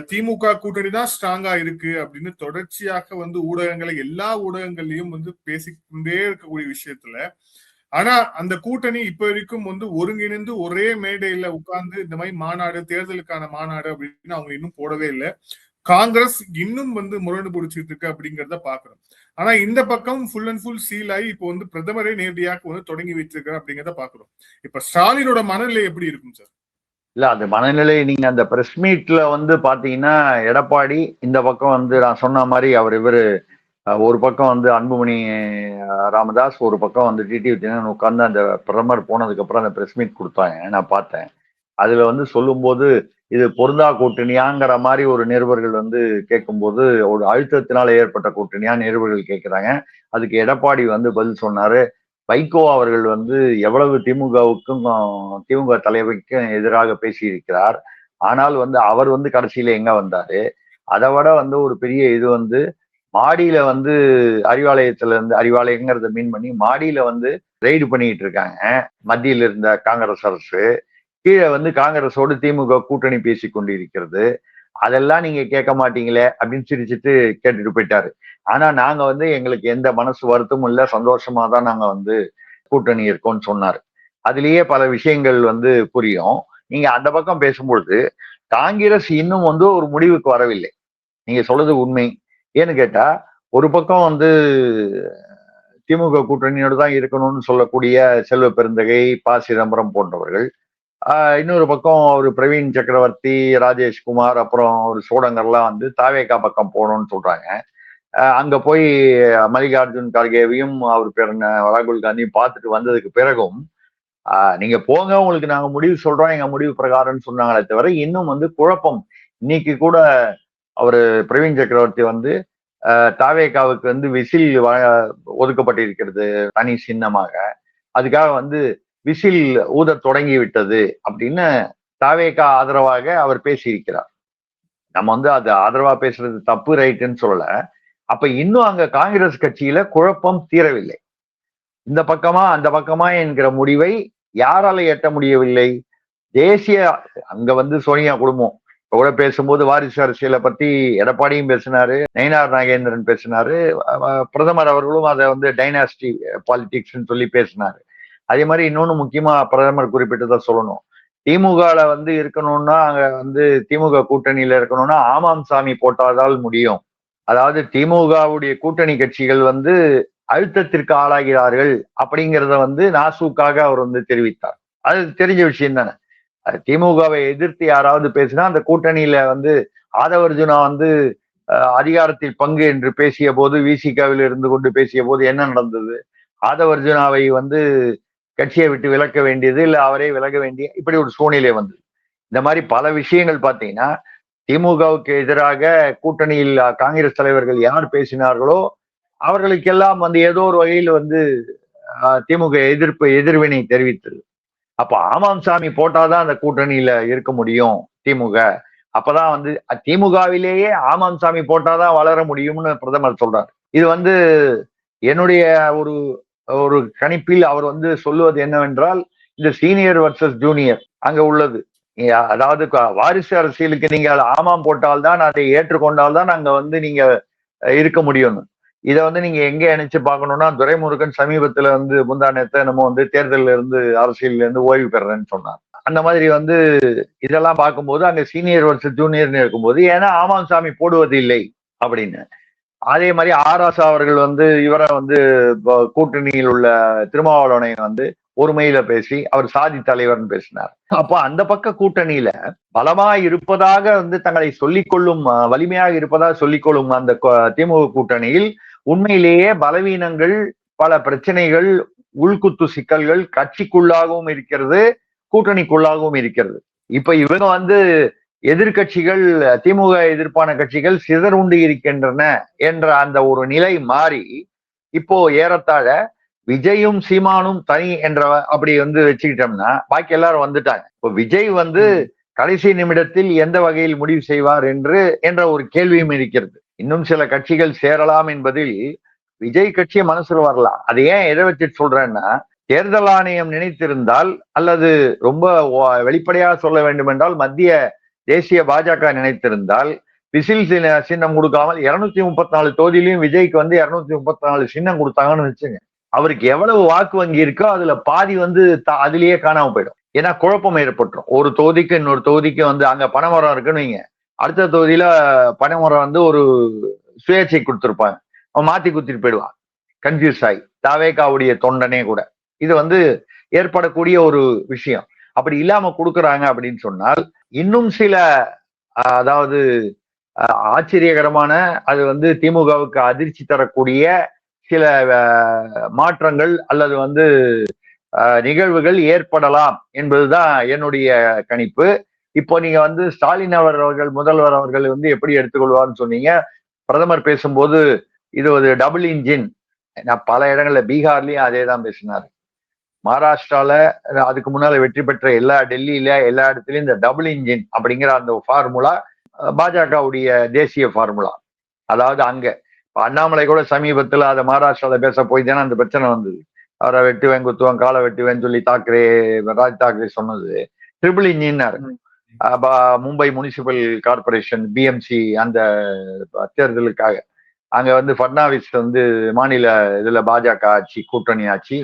திமுக கூட்டணி தான் ஸ்ட்ராங்கா இருக்கு அப்படின்னு தொடர்ச்சியாக வந்து ஊடகங்களை, எல்லா ஊடகங்கள்லயும் வந்து பேசிக்கொண்டே இருக்கக்கூடிய விஷயத்துல, ஆனா அந்த கூட்டணி இப்ப வரைக்கும் வந்து ஒருங்கிணைந்து ஒரே மேடையில உட்கார்ந்து இந்த மாதிரி மாநாடு, தேர்தலுக்கான மாநாடு அப்படின்னு அவங்க இன்னும் போடவே இல்லை. காங்கிரஸ் இன்னும் வந்து முரண்டு பிடிச்சிட்டு இருக்கு அப்படிங்கறத பாக்குறோம். ஆனா இந்த பக்கம் ஃபுல் அண்ட் ஃபுல் சீல் ஆகி இப்போ வந்து பிரதமரே நேரடியாக வந்து தொடங்கி வச்சிருக்காரு அப்படிங்கறத பாக்குறோம். இப்ப ஸ்டாலினோட மனநிலை எப்படி இருக்கும் சார்? இல்ல, அந்த மனநிலை நீங்க அந்த பிரஸ் மீட்ல வந்து பாத்தீங்கன்னா, எடப்பாடி இந்த பக்கம் வந்து நான் சொன்ன மாதிரி இவரு ஒரு பக்கம் வந்து அன்புமணி ராமதாஸ், ஒரு பக்கம் வந்து டிடிவி தினகரன் உட்கார்ந்து அந்த பிரதமர் போனதுக்கு அப்புறம் அந்த பிரஸ் மீட் கொடுத்தாங்க, நான் பார்த்தேன். அதுல வந்து சொல்லும்போது இது பொருந்தா கூட்டணியாங்கிற மாதிரி ஒரு நிருபர்கள் வந்து கேட்கும்போது, ஒரு அழுத்தத்தினால ஏற்பட்ட கூட்டணியா நிருபர்கள் கேட்கிறாங்க. அதுக்கு எடப்பாடி வந்து பதில் சொன்னாரு, வைகோ அவர்கள் வந்து எவ்வளவு திமுகவுக்கும் திமுக தலைவருக்கும் எதிராக பேசியிருக்கிறார், ஆனால் வந்து அவர் வந்து கடைசியில எங்க வந்தாரு, அதை விட வந்து ஒரு பெரிய இது வந்து மாடியில வந்து அறிவாலயத்துல இருந்து, அறிவாலயங்கிறத மீன் பண்ணி மாடியில வந்து ரெய்டு பண்ணிட்டு இருக்காங்க மத்தியில் இருந்த காங்கிரஸ் அரசு, கீழே வந்து காங்கிரஸோடு திமுக கூட்டணி பேசி கொண்டிருக்கிறது, அதெல்லாம் நீங்க கேட்க மாட்டீங்களே அப்படின்னு சிரிச்சுட்டு கேட்டுட்டு போயிட்டாரு. ஆனா நாங்க வந்து எங்களுக்கு எந்த மனசு வருத்தமும் இல்லை, சந்தோஷமா தான் நாங்க வந்து கூட்டணி இருக்கோம்னு சொன்னாரு. அதுலயே பல விஷயங்கள் வந்து புரியும். நீங்க அந்த பக்கம் பேசும்பொழுது காங்கிரஸ் இன்னும் வந்து ஒரு முடிவுக்கு வரவில்லை. நீங்க சொல்றது உண்மை. ஏன்னு கேட்டா, ஒரு பக்கம் வந்து திமுக கூட்டணியோடு தான் இருக்கணும்னு சொல்லக்கூடிய செல்வ பெருந்தகை, ப சிதம்பரம் போன்றவர்கள், இன்னொரு பக்கம் ஒரு பிரவீன் சக்கரவர்த்தி, ராஜேஷ்குமார், அப்புறம் ஒரு சோடங்கர்லாம் வந்து தாவேகா பக்கம் போகணும்னு சொல்றாங்க. அங்க போய் மல்லிகார்ஜுன் கார்கேவையும் அவர் பேர் என்ன ராகுல் காந்தியும் பார்த்துட்டு வந்ததுக்கு பிறகும் நீங்க போங்க, உங்களுக்கு நாங்க முடிவு சொல்றோம், எங்க முடிவு பிரகாரம்னு சொன்னாங்களே தவிர இன்னும் வந்து குழப்பம். இன்னைக்கு கூட அவரு பிரவீன் சக்கரவர்த்தி வந்து தாவேகாவுக்கு வந்து விசில் ஒதுக்கப்பட்டிருக்கிறது தனி சின்னமாக, அதுக்காக வந்து விசில் ஊத தொடங்கி விட்டது அப்படின்னு தாவேகா ஆதரவாக அவர் பேசியிருக்கிறார். நம்ம வந்து அது ஆதரவா பேசுறது தப்பு, ரைட்டுன்னு சொல்லல. அப்ப இன்னும் அங்க காங்கிரஸ் கட்சியில குழப்பம் தீரவில்லை. இந்த பக்கமா அந்த பக்கமா என்கிற முடிவை யாரால எட்ட முடியவில்லை? தேசிய, அங்க வந்து சோனியா குடும்பம் கூட பேசும்போது வாரிசு அரசியலை பத்தி எடப்பாடியும் பேசினாரு, நயினார் நாகேந்திரன் பேசினாரு, பிரதமர் அவர்களும் அதை வந்து டைனாஸ்டி பாலிடிக்ஸ்ன்னு சொல்லி பேசினாரு. அதே மாதிரி இன்னொன்னு முக்கியமா பிரதமர் குறிப்பிட்டதான் சொல்லணும், திமுகல வந்து இருக்கணும்னா, அங்க வந்து திமுக கூட்டணியில இருக்கணும்னா ஆமாம் சாமி போட்டாதால் முடியும். அதாவது திமுகவுடைய கூட்டணி கட்சிகள் வந்து அழுத்தத்திற்கு ஆளாகிறார்கள் அப்படிங்கிறத வந்து நாசூக்காக அவர் வந்து தெரிவித்தார். அது தெரிஞ்ச விஷயம் தானே. திமுகவை எதிர்த்து யாராவது பேசினா அந்த கூட்டணியில வந்து ஆதவர்ஜுனா வந்து அதிகாரத்தில் பங்கு என்று பேசிய போது, விசிகாவில் இருந்து கொண்டு பேசிய போது என்ன நடந்தது? ஆதவர்ஜுனாவை வந்து கட்சியை விட்டு விலக்க வேண்டியது, இல்ல அவரே விலக வேண்டிய இப்படி ஒரு சூழ்நிலை வந்தது. இந்த மாதிரி பல விஷயங்கள் பார்த்தீங்கன்னா, திமுகவுக்கு எதிராக கூட்டணியில் காங்கிரஸ் தலைவர்கள் யார் பேசினார்களோ அவர்களுக்கெல்லாம் வந்து ஏதோ ஒரு வகையில் வந்து திமுக எதிர்வினை தெரிவித்தது. அப்ப ஆமாம் சாமி போட்டாதான் அந்த கூட்டணியில இருக்க முடியும் திமுக. அப்பதான் வந்து திமுகவிலேயே ஆமாம் சாமி போட்டாதான் வளர முடியும்னு பிரதமர் சொல்றாரு. இது வந்து என்னுடைய ஒரு கணிப்பில் அவர் வந்து சொல்லுவது என்னவென்றால், இந்த சீனியர் வர்சஸ் ஜூனியர் அங்க உள்ளது. அதாவது வாரிசு அரசியலுக்கு நீங்க ஆமாம் போட்டால்தான், அதை ஏற்றுக்கொண்டால்தான் அங்க வந்து நீங்க இருக்க முடியும்னு. இதை வந்து நீங்க எங்க நினைச்சு பார்க்கணும்னா, துரைமுருகன் சமீபத்துல வந்து முந்தானத்தை நம்ம வந்து தேர்தலில் இருந்து அரசியல்ல இருந்து ஓய்வு பெறேன்னு சொன்னார். அந்த மாதிரி வந்து இதெல்லாம் பார்க்கும்போது அங்க சீனியர் வர்சஸ் ஜூனியர்னு இருக்கும்போது, ஏன்னா ஆமாம் சாமி போடுவது இல்லை அப்படின்னு. அதே மாதிரி ஆராசா அவர்கள் வந்து இவரை வந்து கூட்டணியில் உள்ள திருமாவளவனை வந்து ஒருமையில பேசி அவர் சாதி தலைவர்னு பேசினார். அப்போ அந்த பக்க கூட்டணியில பலமா இருப்பதாக வந்து தங்களை சொல்லிக்கொள்ளும், வலிமையாக இருப்பதாக சொல்லிக்கொள்ளும் அந்த திமுக கூட்டணியில் உண்மையிலேயே பலவீனங்கள், பல பிரச்சனைகள், உள்குத்து சிக்கல்கள் கட்சிக்குள்ளாகவும் இருக்கிறது, கூட்டணிக்குள்ளாகவும் இருக்கிறது. இப்ப இவங்க வந்து எதிர்கட்சிகள், திமுக எதிர்ப்பான கட்சிகள் சிதறுண்டு இருக்கின்றன என்ற அந்த ஒரு நிலை மாறி இப்போ ஏறத்தாழ விஜயும் சீமானும் தனி என்ற அப்படி வந்து வச்சுக்கிட்டோம்னா பாக்கி எல்லாரும் வந்துட்டாங்க. இப்போ விஜய் வந்து கடைசி நிமிடத்தில் எந்த வகையில் முடிவு செய்வார் என்ற ஒரு கேள்வியும் இருக்கிறது. இன்னும் சில கட்சிகள் சேரலாம் என்பதில் விஜய் கட்சியை மனசுல வரலாம். அது ஏன் எதை வச்சுட்டு சொல்றேன்னா, தேர்தல் ஆணையம் நினைத்திருந்தால் அல்லது ரொம்ப வெளிப்படையாக சொல்ல வேண்டும் என்றால் மத்திய தேசிய பாஜக நினைத்திருந்தால் விசில் சின்னம் கொடுக்காமல் 234 தொகுதியிலையும் விஜய்க்கு வந்து 234 சின்னம் கொடுத்தாங்கன்னு வச்சுங்க, அவருக்கு எவ்வளவு வாக்கு வங்கி இருக்கோ அதுல பாதி வந்து அதுலயே காணாம போயிடும். ஏன்னா குழப்பம் ஏற்பட்டுரும். ஒரு தொகுதிக்கு இன்னொரு தொகுதிக்கு வந்து அங்க பனைமரம் இருக்குன்னு வைங்க, அடுத்த தொகுதியில பனைமரம் வந்து ஒரு சுயேட்சை கொடுத்துருப்பாங்க, அவன் மாத்தி குத்திட்டு போயிடுவான், கன்ஃபியூஸ் ஆகி தாவேகாவுடைய தொண்டனே கூட. இது வந்து ஏற்படக்கூடிய ஒரு விஷயம். அப்படி இல்லாம கொடுக்குறாங்க அப்படின்னு சொன்னால் இன்னும் சில அதாவது ஆச்சரியகரமான, அது வந்து திமுகவுக்கு அதிர்ச்சி தரக்கூடிய சில மாற்றங்கள் அல்லது வந்து நிகழ்வுகள் ஏற்படலாம் என்பதுதான் என்னுடைய கணிப்பு. இப்போ நீங்க வந்து ஸ்டாலின் அவர்கள், முதல்வர் அவர்கள் வந்து எப்படி எடுத்துக்கொள்வார்னு சொன்னீங்க. பிரதமர் பேசும்போது இது ஒரு டபுள் இன்ஜின், நான் பல இடங்கள்ல பீகார்லயும் அதே தான் பேசினாரு. மகாராஷ்டிரால அதுக்கு முன்னால வெற்றி பெற்ற டெல்லியில எல்லா இடத்துலயும் இந்த டபுள் இன்ஜின் அப்படிங்கிற அந்த ஃபார்முலா பாஜகவுடைய தேசிய ஃபார்முலா. அதாவது அங்க அண்ணாமலை கூட சமீபத்துல அதை மகாராஷ்டிரால பேச போய் தானே அந்த பிரச்சனை வந்தது. அவரை வெட்டுவேன், குத்துவேன், காலை வெட்டுவேன்னு சொல்லி ராஜ் தாக்கரே சொன்னது ட்ரிபிள் இன்ஜின்னாரு. மும்பை முனிசிபல் கார்பரேஷன் பிஎம்சி அந்த தேர்தலுக்காக அங்க வந்து பட்னாவிஸ் வந்து மாநில இதுல பாஜக ஆட்சி, கூட்டணி ஆட்சி,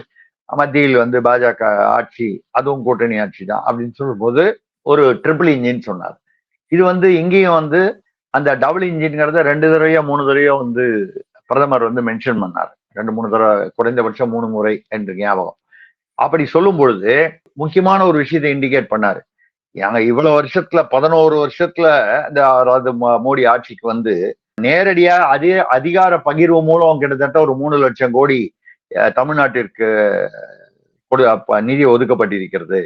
மத்தியில் வந்து பாஜக ஆட்சி, அதுவும் கூட்டணி ஆட்சி தான் அப்படின்னு சொல்லும் போது ஒரு ட்ரிபிள் இன்ஜின் சொன்னார். இது வந்து இங்கேயும் வந்து அந்த டபுள் இன்ஜின்ங்கிறத 2 தடவையோ 3 தடவையோ வந்து பிரதமர் வந்து மென்ஷன் பண்ணார். 2-3 தடவை, குறைந்தபட்சம் 3 முறை என்று ஞாபகம். அப்படி சொல்லும் பொழுது முக்கியமான ஒரு விஷயத்தை இண்டிகேட் பண்ணாரு. நாங்க இவ்வளவு வருஷத்துல 11 வருஷத்துல இந்த மோடி ஆட்சிக்கு வந்து நேரடியா அதே அதிகார பகிர்வு மூலம் கிட்டத்தட்ட ஒரு 3 லட்சம் கோடி தமிழ்நாட்டிற்கு நிதி ஒதுக்கப்பட்டிருக்கிறது.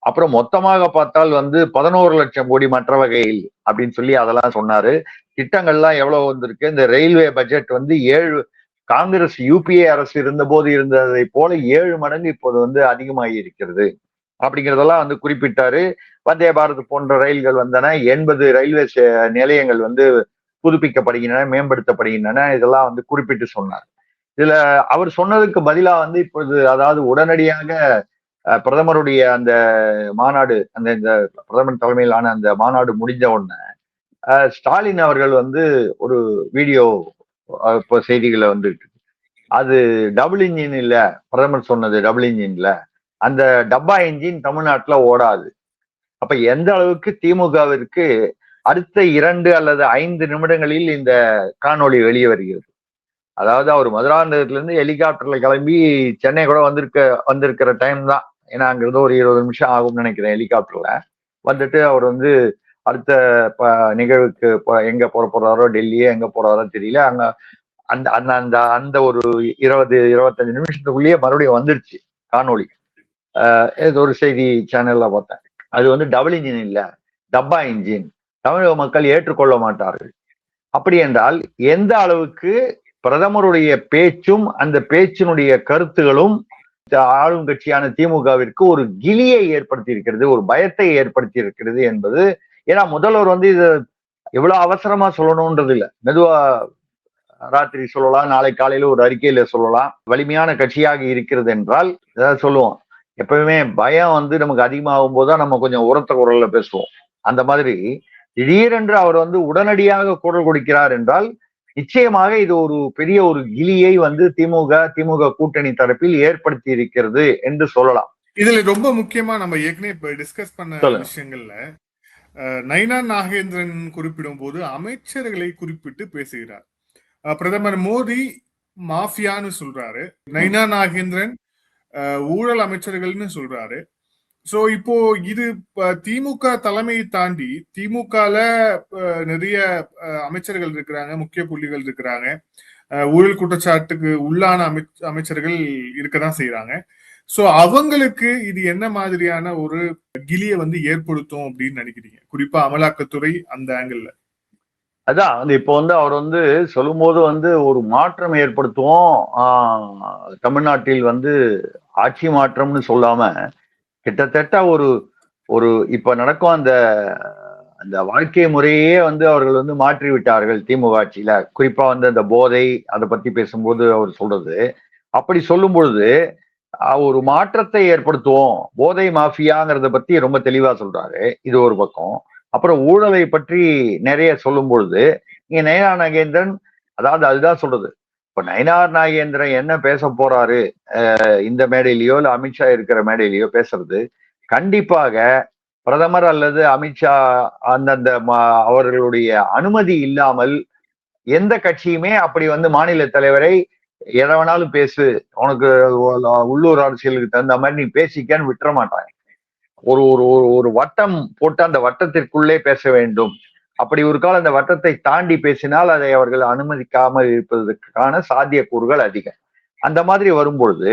அப்புறம் மொத்தமாக பார்த்தால் வந்து 11 லட்சம் கோடி மற்ற வகையில் அப்படின்னு சொல்லி அதெல்லாம் சொன்னாரு. திட்டங்கள்லாம் எவ்வளவு வந்திருக்கு. இந்த ரயில்வே பட்ஜெட் வந்து 7 காங்கிரஸ் யூபிஏ அரசு இருந்த போது இருந்ததை போல 7 மடங்கு இப்போது வந்து அதிகமாகி இருக்கிறது அப்படிங்கிறதெல்லாம் வந்து குறிப்பிட்டாரு. வந்தே பாரத் போன்ற ரயில்கள் வந்தன, 80 ரயில்வே நிலையங்கள் வந்து புதுப்பிக்கப்படுகின்றன, மேம்படுத்தப்படுகின்றன, இதெல்லாம் வந்து குறிப்பிட்டு சொன்னார். இதுல அவர் சொன்னதுக்கு பதிலா வந்து இப்பொழுது அதாவது உடனடியாக பிரதமருடைய அந்த மாநாடு, இந்த பிரதமர் தலைமையிலான அந்த மாநாடு முடிஞ்ச உடனே ஸ்டாலின் அவர்கள் வந்து ஒரு வீடியோ இப்போ செய்திகளை வந்துட்டு, அது டபுள் இன்ஜின் இல்ல, பிரதமர் சொன்னது டபுள் இன்ஜின்ல, அந்த டப்பா இன்ஜின் தமிழ்நாட்டுல ஓடாது. அப்ப எந்த அளவுக்கு திமுகவிற்கு அடுத்த 2 அல்லது 5 நிமிடங்களில் இந்த காணொளி வெளியே வருகிறது. அதாவது அவர் மதுராந்தகத்துல இருந்து ஹெலிகாப்டர்ல கிளம்பி சென்னை கூட வந்திருக்கிற டைம் தான். ஏன்னா அங்கிருந்து ஒரு 20 நிமிஷம் ஆகும்னு நினைக்கிறேன் ஹெலிகாப்டர்ல வந்துட்டு. அவர் வந்து அடுத்த நிகழ்வுக்கு எங்க போறாரோ, டெல்லியே எங்க போறாரோ தெரியல. அங்க அந்த அந்த அந்த ஒரு 20-25 நிமிஷத்துக்குள்ளேயே மறுபடியும் வந்துருச்சு காணொளி. ஏதோ ஒரு செய்தி சேனல்ல பார்த்தேன். அது வந்து டபுள் இன்ஜின் இல்ல, டப்பா இன்ஜின். தமிழக மக்கள் ஏற்றுக்கொள்ள மாட்டார்கள். அப்படி என்றால் எந்த அளவுக்கு பிரதமருடைய பேச்சும் அந்த பேச்சினுடைய கருத்துகளும் ஆளும் கட்சியான திமுகவிற்கு ஒரு கிலியை ஏற்படுத்தி இருக்கிறது, ஒரு பயத்தை ஏற்படுத்தி இருக்கிறது என்பது. ஏன்னா முதல்வர் வந்து இது எவ்வளவு அவசரமா சொல்லணும்ன்றது இல்லை, மெதுவா ராத்திரி சொல்லலாம், நாளை காலையில ஒரு அறிக்கையில சொல்லலாம். வலிமையான கட்சியாக இருக்கிறது என்றால் ஏதாவது சொல்லுவோம். எப்பவுமே பயம் வந்து நமக்கு அதிகமாகும் போதுதான் நம்ம கொஞ்சம் உரத்த குரல்ல பேசுவோம். அந்த மாதிரி திடீரென்று அவர் வந்து உடனடியாக குரல் கொடுக்கிறார் என்றால் நிச்சயமாக இது ஒரு பெரிய ஒரு கிலியை வந்து திமுக கூட்டணி தரப்பில் ஏற்படுத்தி இருக்கிறது என்று சொல்லலாம். இதுல ரொம்ப முக்கியமா நம்ம ஏற்கனவே டிஸ்கஸ் பண்ண விஷயங்கள்ல நயினா நாகேந்திரன் குறிப்பிடும் போது அமைச்சர்களை குறிப்பிட்டு பேசுகிறார். பிரதமர் மோடி மாஃபியான்னு சொல்றாரு, நைனா நாகேந்திரன் ஊழல் அமைச்சர்கள்னு சொல்றாரு. சோ இப்போ இது திமுக தலைமையை தாண்டி திமுகல நிறைய அமைச்சர்கள் இருக்கிறாங்க, முக்கிய புள்ளிகள் இருக்கிறாங்க, ஊழல் குற்றச்சாட்டுக்கு உள்ளான அமைச்சர்கள் இருக்கதான் செய்யறாங்க. சோ அவங்களுக்கு இது என்ன மாதிரியான ஒரு கிலிய வந்து ஏற்படுத்தும் அப்படின்னு நினைக்கிறீங்க, குறிப்பா அமலாக்கத்துறை அந்த ஆங்கிள்? அதான் இப்போ வந்து அவர் வந்து சொல்லும் போது வந்து ஒரு மாற்றம் ஏற்படுத்துவோம், தமிழ்நாட்டில் வந்து ஆட்சி மாற்றம்னு சொல்லாம கிட்டத்தட்ட ஒரு ஒரு இப்ப நடக்கும் அந்த அந்த வாழ்க்கை முறையே வந்து அவர்கள் வந்து மாற்றி விட்டார்கள் திமுக ஆட்சியில. குறிப்பா வந்து அந்த போதை அதை பத்தி பேசும்போது அவர் சொல்றது, அப்படி சொல்லும் பொழுது ஒரு மாற்றத்தை ஏற்படுத்துவோம், போதை மாஃபியாங்கிறத பத்தி ரொம்ப தெளிவா சொல்றாரு. இது ஒரு பக்கம். அப்புறம் ஊழலை பற்றி நிறைய சொல்லும் பொழுது இங்க நயனா நாகேந்திரன், அதாவது அதுதான் சொல்றது, இப்ப நயனார் நாகேந்திரன் என்ன பேச போறாரு இந்த மேடையிலயோ இல்ல அமித்ஷா இருக்கிற மேடையிலயோ பேசுறது, கண்டிப்பாக பிரதமர் அல்லது அமித்ஷா அந்தந்த அவர்களுடைய அனுமதி இல்லாமல் எந்த கட்சியுமே அப்படி வந்து மாநில தலைவரை எதை வேணாலும் பேசு, உனக்கு உள்ளூர் அரசியலுக்கு தகுந்த மாதிரி நீ பேசிக்கன்னு விட்டுற மாட்டாங்க. ஒரு ஒரு ஒரு வட்டம் போட்டு அந்த வட்டத்திற்குள்ளே பேச வேண்டும். அப்படி ஒரு காலம் அந்த வட்டத்தை தாண்டி பேசினால் அதை அவர்கள் அனுமதிக்காமல் இருப்பதற்கான சாத்தியக்கூறுகள் அதிகம். அந்த மாதிரி வரும்பொழுது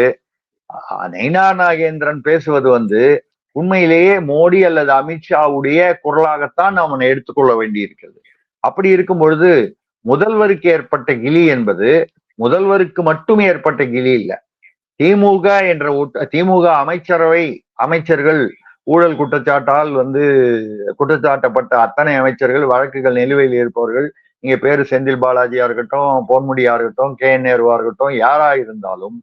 நைனா நாகேந்திரன் பேசுவது வந்து உண்மையிலேயே மோடி அல்லது அமித்ஷாவுடைய குரலாகத்தான் நாம் எடுத்துக்கொள்ள வேண்டி இருக்கிறது. அப்படி இருக்கும் பொழுது முதல்வருக்கு ஏற்பட்ட கிளி என்பது முதல்வருக்கு மட்டும் ஏற்பட்ட கிளி இல்லை. திமுக என்ற திமுக அமைச்சர்கள் ஊழல் குற்றச்சாட்டால் வந்து குற்றச்சாட்டப்பட்ட அத்தனை அமைச்சர்கள், வழக்குகள் நிலுவையில் இருப்பவர்கள், இங்க பேரு செந்தில் பாலாஜியா இருக்கட்டும், பொன்முடியா இருக்கட்டும், KN நேருவா இருக்கட்டும், யாரா இருந்தாலும்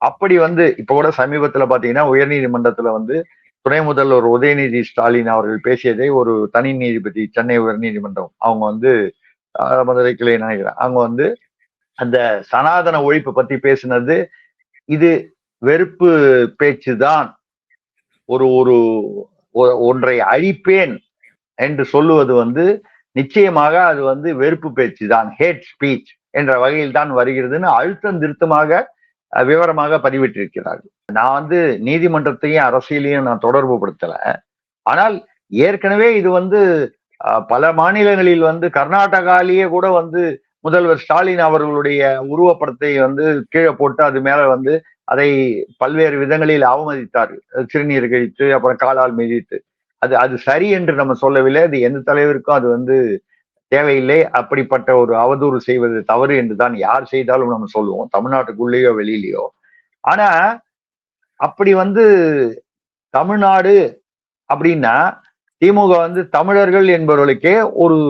அப்படி வந்து இப்ப கூட சமீபத்துல பாத்தீங்கன்னா உயர்நீதிமன்றத்துல வந்து துணை முதல்வர் உதயநிதி ஸ்டாலின் அவர்கள் பேசியதை ஒரு தனி நீதிபதி, சென்னை உயர்நீதிமன்றம், அவங்க வந்து மதுரை கிளை நினைக்கிறேன், அவங்க வந்து அந்த சனாதன ஒழிப்பு பத்தி பேசினது இது வெறுப்பு பேச்சுதான், ஒரு ஒரு ஒன்றை அழிப்பேன் என்று சொல்லுவது வந்து நிச்சயமாக அது வந்து வெறுப்பு பேச்சு தான், ஹேட் ஸ்பீச் என்ற வகையில் தான் வருகிறதுன்னு அழுத்தம் திருத்தமாக விவரமாக பதிவிட்டிருக்கிறார்கள். நான் வந்து நீதிமன்றத்தையும் அரசியலையும் நான் தொடர்பு படுத்தல. ஆனால் ஏற்கனவே இது வந்து பல மாநிலங்களில் வந்து கர்நாடகாலேயே கூட வந்து முதல்வர் ஸ்டாலின் அவர்களுடைய உருவப்படத்தை வந்து கீழே போட்டு அது மேல வந்து அதை பல்வேறு விதங்களில் அவமதித்தார்கள், சிறுநீர் கழித்து அப்புறம் காலால் மிதித்து. அது சரி என்று நம்ம சொல்லவில்லை, அது எந்த தலைவருக்கும் அது வந்து தேவையில்லை. அப்படிப்பட்ட ஒரு அவதூறு செய்வது தவறு என்றுதான் யார் செய்தாலும் நம்ம சொல்லுவோம், தமிழ்நாட்டுக்குள்ளேயோ வெளியிலேயோ. ஆனா அப்படி வந்து தமிழ்நாடு அப்படின்னா திமுக வந்து தமிழர்கள் என்பவர்களுக்கே ஒரு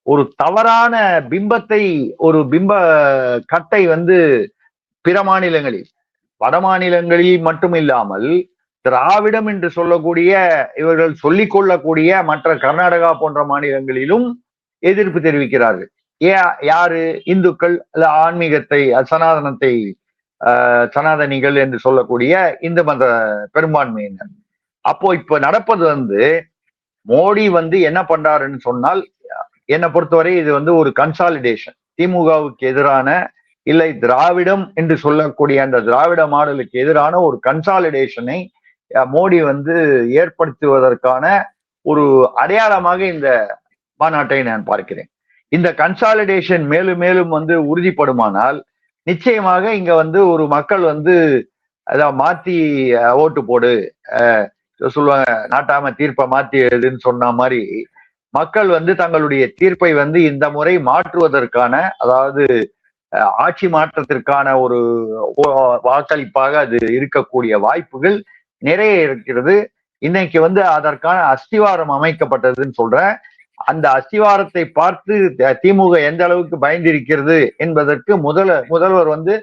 ஒரு தவறான பிம்பத்தை, ஒரு பிம்ப கட்டை வந்து பிற மாநிலங்களில், வட மாநிலங்களில் மட்டும் இல்லாமல் திராவிடம் என்று சொல்லக்கூடிய இவர்கள் சொல்லிக் கொள்ளக்கூடிய மற்ற கர்நாடகா போன்ற மாநிலங்களிலும் எதிர்ப்பு தெரிவிக்கிறார்கள். யாரு? இந்துக்கள் அல்ல ஆன்மீகத்தை, சனாதனத்தை, சனாதனிகள் என்று சொல்லக்கூடிய இந்து மத பெரும்பான்மையினர். அப்போ இப்ப நடப்பது வந்து மோடி வந்து என்ன பண்றாருன்னு சொன்னால், என்னை பொறுத்தவரை இது வந்து ஒரு கன்சாலிடேஷன், திமுகவுக்கு எதிரான இல்லை திராவிடம் என்று சொல்லக்கூடிய அந்த திராவிட மாடலுக்கு எதிரான ஒரு கன்சாலிடேஷனை மோடி வந்து ஏற்படுத்துவதற்கான ஒரு அடையாளமாக இந்த மாநாட்டை நான் பார்க்கிறேன். இந்த கன்சாலிடேஷன் மேலும் மேலும் வந்து உறுதிப்படுமானால் நிச்சயமாக இங்க வந்து ஒரு மக்கள் வந்து அதான் மாத்தி ஓட்டு போடு சொல்லுவாங்க, நாட்டாம தீர்ப்பை மாத்தி எழுதுன்னு சொன்ன மாதிரி மக்கள் வந்து தங்களுடைய தீர்ப்பை வந்து இந்த முறை மாற்றுவதற்கான, அதாவது ஆட்சி மாற்றத்திற்கான ஒரு வாக்களிப்பாக அது இருக்கக்கூடிய வாய்ப்புகள் நிறைய இருக்கிறது. இன்னைக்கு வந்து அதற்கான அஸ்திவாரம் அமைக்கப்பட்டதுன்னு சொல்றேன். அந்த அஸ்திவாரத்தை பார்த்து திமுக எந்த அளவுக்கு பயந்திருக்கிறது என்பதற்கு முதல்வர் வந்து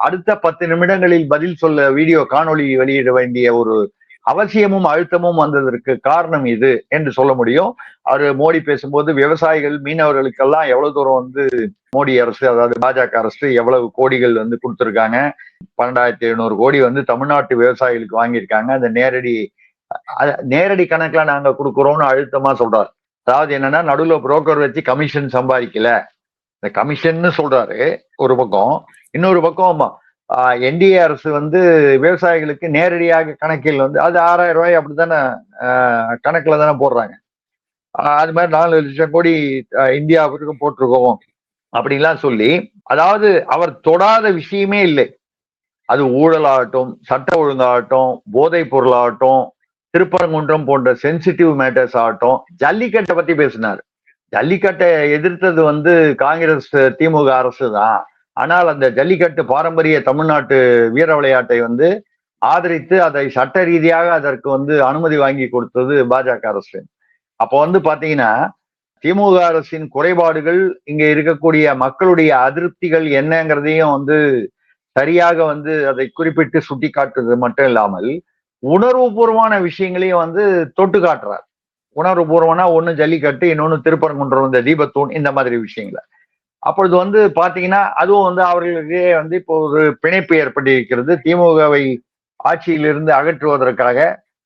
அடுத்த 10 நிமிடங்களில் பதில் சொல்ல வீடியோ காணொளி வெளியிட வேண்டிய ஒரு அவசியமும் அழுத்தமும் வந்ததற்கு காரணம் இது என்று சொல்ல முடியும். அவரு மோடி பேசும்போது விவசாயிகள், மீனவர்களுக்கெல்லாம் எவ்வளவு தூரம் வந்து மோடி அரசு, அதாவது பாஜக அரசு எவ்வளவு கோடிகள் வந்து கொடுத்திருக்காங்க, 12,700 கோடி வந்து தமிழ்நாட்டு விவசாயிகளுக்கு வாங்கியிருக்காங்க. அந்த நேரடி கணக்குல நாங்க கொடுக்குறோம்னு அழுத்தமா சொல்றாரு. அதாவது என்னன்னா, நடுவுல புரோக்கர் வச்சு கமிஷன் சம்பாதிக்கல, இந்த கமிஷன்னு சொல்றாரு ஒரு பக்கம், இன்னொரு பக்கம் என்டிஏ அரசு வந்து விவசாயிகளுக்கு நேரடியாக கணக்கில் வந்து அது 6,000 ரூபாய் அப்படித்தானே கணக்குல தானே போடுறாங்க. அது மாதிரி 4 லட்சம் கோடி இந்தியாவுக்கு போட்டிருக்கோம் அப்படின்லாம் சொல்லி, அதாவது அவர் தொடாத விஷயமே இல்லை. அது ஊழலாகட்டும், சட்ட ஒழுங்காகட்டும், போதைப் பொருளாகட்டும், திருப்பரங்குன்றம் போன்ற சென்சிட்டிவ் மேட்டர்ஸ் ஆகட்டும், ஜல்லிக்கட்டை பத்தி பேசினார். ஜல்லிக்கட்டை எதிர்த்தது வந்து காங்கிரஸ் திமுக அரசு தான். ஆனால் அந்த ஜல்லிக்கட்டு பாரம்பரிய தமிழ்நாட்டு வீர விளையாட்டை வந்து ஆதரித்து அதை சட்ட ரீதியாக அதற்கு வந்து அனுமதி வாங்கி கொடுத்தது பாஜக அரசு. அப்போ வந்து பாத்தீங்கன்னா திமுக அரசின் குறைபாடுகள், இங்க இருக்கக்கூடிய மக்களுடைய அதிருப்திகள் என்னங்கிறதையும் வந்து சரியாக வந்து அதை குறிப்பிட்டு சுட்டி காட்டுறது மட்டும் இல்லாமல் உணர்வுபூர்வமான விஷயங்களையும் வந்து தொட்டு காட்டுறார். உணர்வுபூர்வம்னா ஒண்ணு ஜல்லிக்கட்டு, இன்னொன்னு திருப்பரங்குன்றம், இந்த தீபத்தூண், இந்த மாதிரி விஷயங்களை. அப்பொழுது வந்து பாத்தீங்கன்னா அதுவும் வந்து அவர்களுக்கே வந்து இப்போ ஒரு பிணைப்பு ஏற்பட்டிருக்கிறது. திமுகவை ஆட்சியிலிருந்து அகற்றுவதற்காக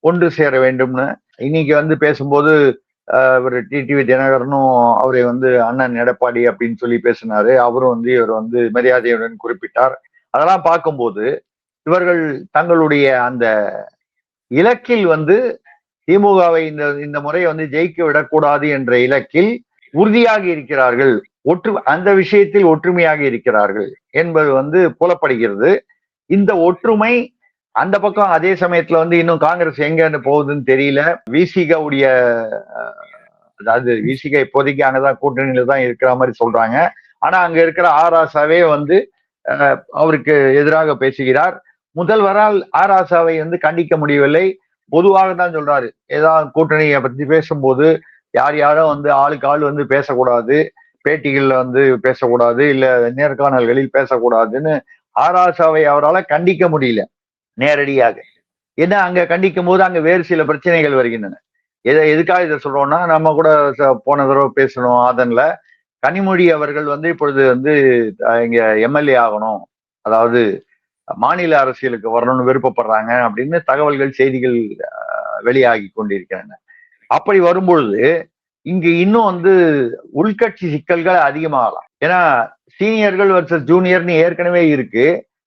ஒன்று சேர வேண்டும்னு இன்னைக்கு வந்து பேசும்போது ஒரு டிடிவி தினகரனும் அவரை வந்து அண்ணன் எடப்பாடி அப்படின்னு சொல்லி பேசினாரு. அவரும் வந்து இவர் வந்து மரியாதையுடன் குறிப்பிட்டார். அதெல்லாம் பார்க்கும்போது இவர்கள் தங்களுடைய அந்த இலக்கில் வந்து திமுகவை இந்த முறை வந்து ஜெயிக்க விடக்கூடாது என்ற இலக்கில் உறுதியாக இருக்கிறார்கள், அந்த விஷயத்தில் ஒற்றுமையாக இருக்கிறார்கள் என்பது வந்து புலப்படுகிறது. இந்த ஒற்றுமை அந்த பக்கம் அதே சமயத்துல வந்து இன்னும் காங்கிரஸ் எங்க போகுதுன்னு தெரியல. விசிகவுடைய, அதாவது விசிக இப்போதைக்கு அங்கதான் கூட்டணியில தான் இருக்கிற மாதிரி சொல்றாங்க. ஆனா அங்க இருக்கிற ஆராசாவே வந்து அவருக்கு எதிராக பேசுகிறார். முதல்வரால் ஆராசாவை வந்து கண்டிக்க முடியவில்லை. பொதுவாக தான் சொல்றாரு, ஏதாவது கூட்டணியை பத்தி பேசும்போது யாரும் வந்து ஆளுக்கு ஆள் வந்து பேசக்கூடாது, பேட்டிகள்ல வந்து பேசக்கூடாது, இல்ல நேர்காணல்களில் பேசக்கூடாதுன்னு ஆராசாவை அவரால் கண்டிக்க முடியல நேரடியாக. ஏன்னா அங்க கண்டிக்கும் போது அங்க வேறு சில பிரச்சனைகள் வருகின்றன. எதுக்காக இதை சொல்றோம்னா, நம்ம கூட போன தடவை பேசணும் அதன்ல கனிமொழி அவர்கள் வந்து இப்பொழுது வந்து இங்க எம்எல்ஏ ஆகணும், அதாவது மாநில அரசியலுக்கு வரணும்னு விருப்பப்படுறாங்க அப்படின்னு தகவல்கள், செய்திகள் வெளியாகி கொண்டிருக்கின்றன. அப்படி வரும்பொழுது இங்கு இன்னும் வந்து உள்கட்சி சிக்கல்கள் அதிகமாகலாம். ஏன்னா சீனியர்கள் வர்சஸ் ஜூனியர்னு ஏற்கனவே இருக்கு.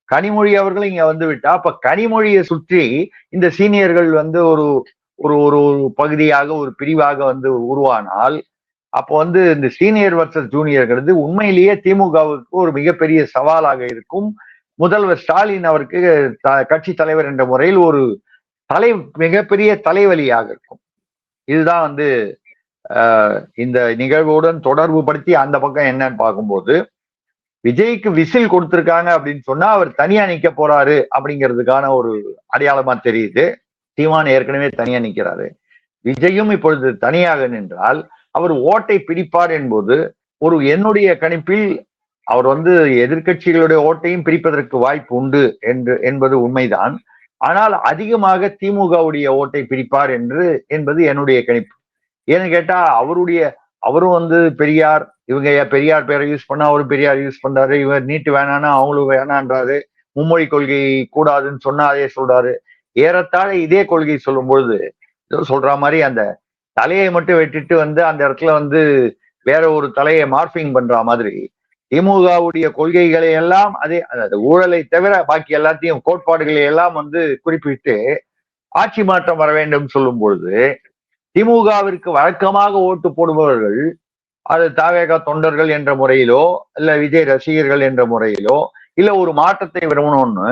கனிமொழி அவர்கள் இங்க வந்து விட்டா அப்ப கனிமொழியை சுற்றி இந்த சீனியர்கள் வந்து ஒரு ஒரு ஒரு பகுதியாக, ஒரு பிரிவாக வந்து உருவானால், அப்போ வந்து இந்த சீனியர் வர்சஸ் ஜூனியர்கிறது உண்மையிலேயே திமுகவுக்கு ஒரு மிகப்பெரிய சவாலாக இருக்கும். முதல்வர் ஸ்டாலின் அவருக்கு கட்சி தலைவர் என்ற முறையில் ஒரு மிகப்பெரிய தலைவலியாக இருக்கும். இதுதான் வந்து இந்த நிகழ்வுடன் தொடர்பு படுத்தி அந்த பக்கம் என்னன்னு பார்க்கும்போது, விஜய்க்கு விசில் கொடுத்திருக்காங்க அப்படின்னு சொன்னா அவர் தனியா நிக்க போறாரு அப்படிங்கிறதுக்கான ஒரு அடையாளமா தெரியுது. சீமான் ஏற்கனவே தனியா நிக்கிறாரு. விஜயும் இப்பொழுது தனியாக நின்றால் அவர் ஓட்டை பிடிப்பார் என்பது ஒரு என்னுடைய கணிப்பில் அவர் வந்து எதிர்கட்சிகளுடைய ஓட்டையும் பிரிப்பதற்கு வாய்ப்பு உண்டு என்பது உண்மைதான். ஆனால் அதிகமாக திமுகவுடைய ஓட்டை பிரிப்பார் என்பது என்னுடைய கணிப்பு. ஏன்னு கேட்டா அவரும் வந்து பெரியார், இவங்க பெரியார் பேரை யூஸ் பண்ணா அவரும் பெரியார் யூஸ் பண்றாரு, இவர் நீட்டு வேணான்னா அவங்களும் வேணான்றாரு, மும்மொழி கொள்கை கூடாதுன்னு சொன்னா அதே சொல்றாரு. ஏறத்தாழ இதே கொள்கை சொல்லும் பொழுது சொல்ற மாதிரி அந்த தலையை மட்டும் வெட்டிட்டு வந்து அந்த இடத்துல வந்து வேற ஒரு தலையை மார்பிங் பண்ற மாதிரி திமுகவுடைய கொள்கைகளை எல்லாம் அதே, அதாவது ஊழலை தவிர பாக்கி எல்லாத்தையும், கோட்பாடுகளை எல்லாம் வந்து குறிப்பிட்டு ஆட்சி மாற்றம் வர வேண்டும் சொல்லும் பொழுது திமுகவிற்கு வழக்கமாக ஓட்டு போடுபவர்கள், அது தாவேகா தொண்டர்கள் என்ற முறையிலோ இல்ல விஜய் ரசிகர்கள் என்ற முறையிலோ இல்ல ஒரு மாற்றத்தை விரும்பணும்னு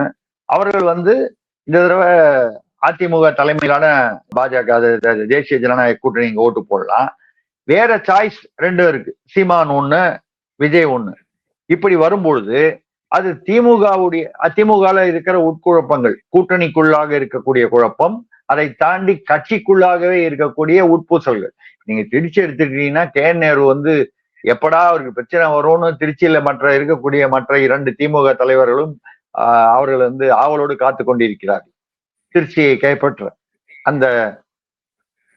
அவர்கள் வந்து இந்த தடவை அதிமுக தலைமையிலான பாஜக, தேசிய ஜனநாயக கூட்டணி இங்க ஓட்டு போடலாம். வேற சாய்ஸ் ரெண்டும் இருக்கு, சீமான் ஒண்ணு, விஜய் ஒண்ணு. இப்படி வரும்பொழுது அது திமுகல இருக்கிற உட்குழப்பங்கள், கூட்டணிக்குள்ளாக இருக்கக்கூடிய குழப்பம், அதை தாண்டி கட்சிக்குள்ளாகவே இருக்கக்கூடிய உட்பூசல்கள். நீங்க திருச்சி எடுத்துக்கிட்டீங்கன்னா KN நேரு வந்து எப்படா அவருக்கு பிரச்சனை வரும்னு திருச்சியில இருக்கக்கூடிய மற்ற 2 திமுக தலைவர்களும் அவர்கள் வந்து ஆவலோடு காத்து கொண்டிருக்கிறார்கள். திருச்சியை கைப்பற்ற, அந்த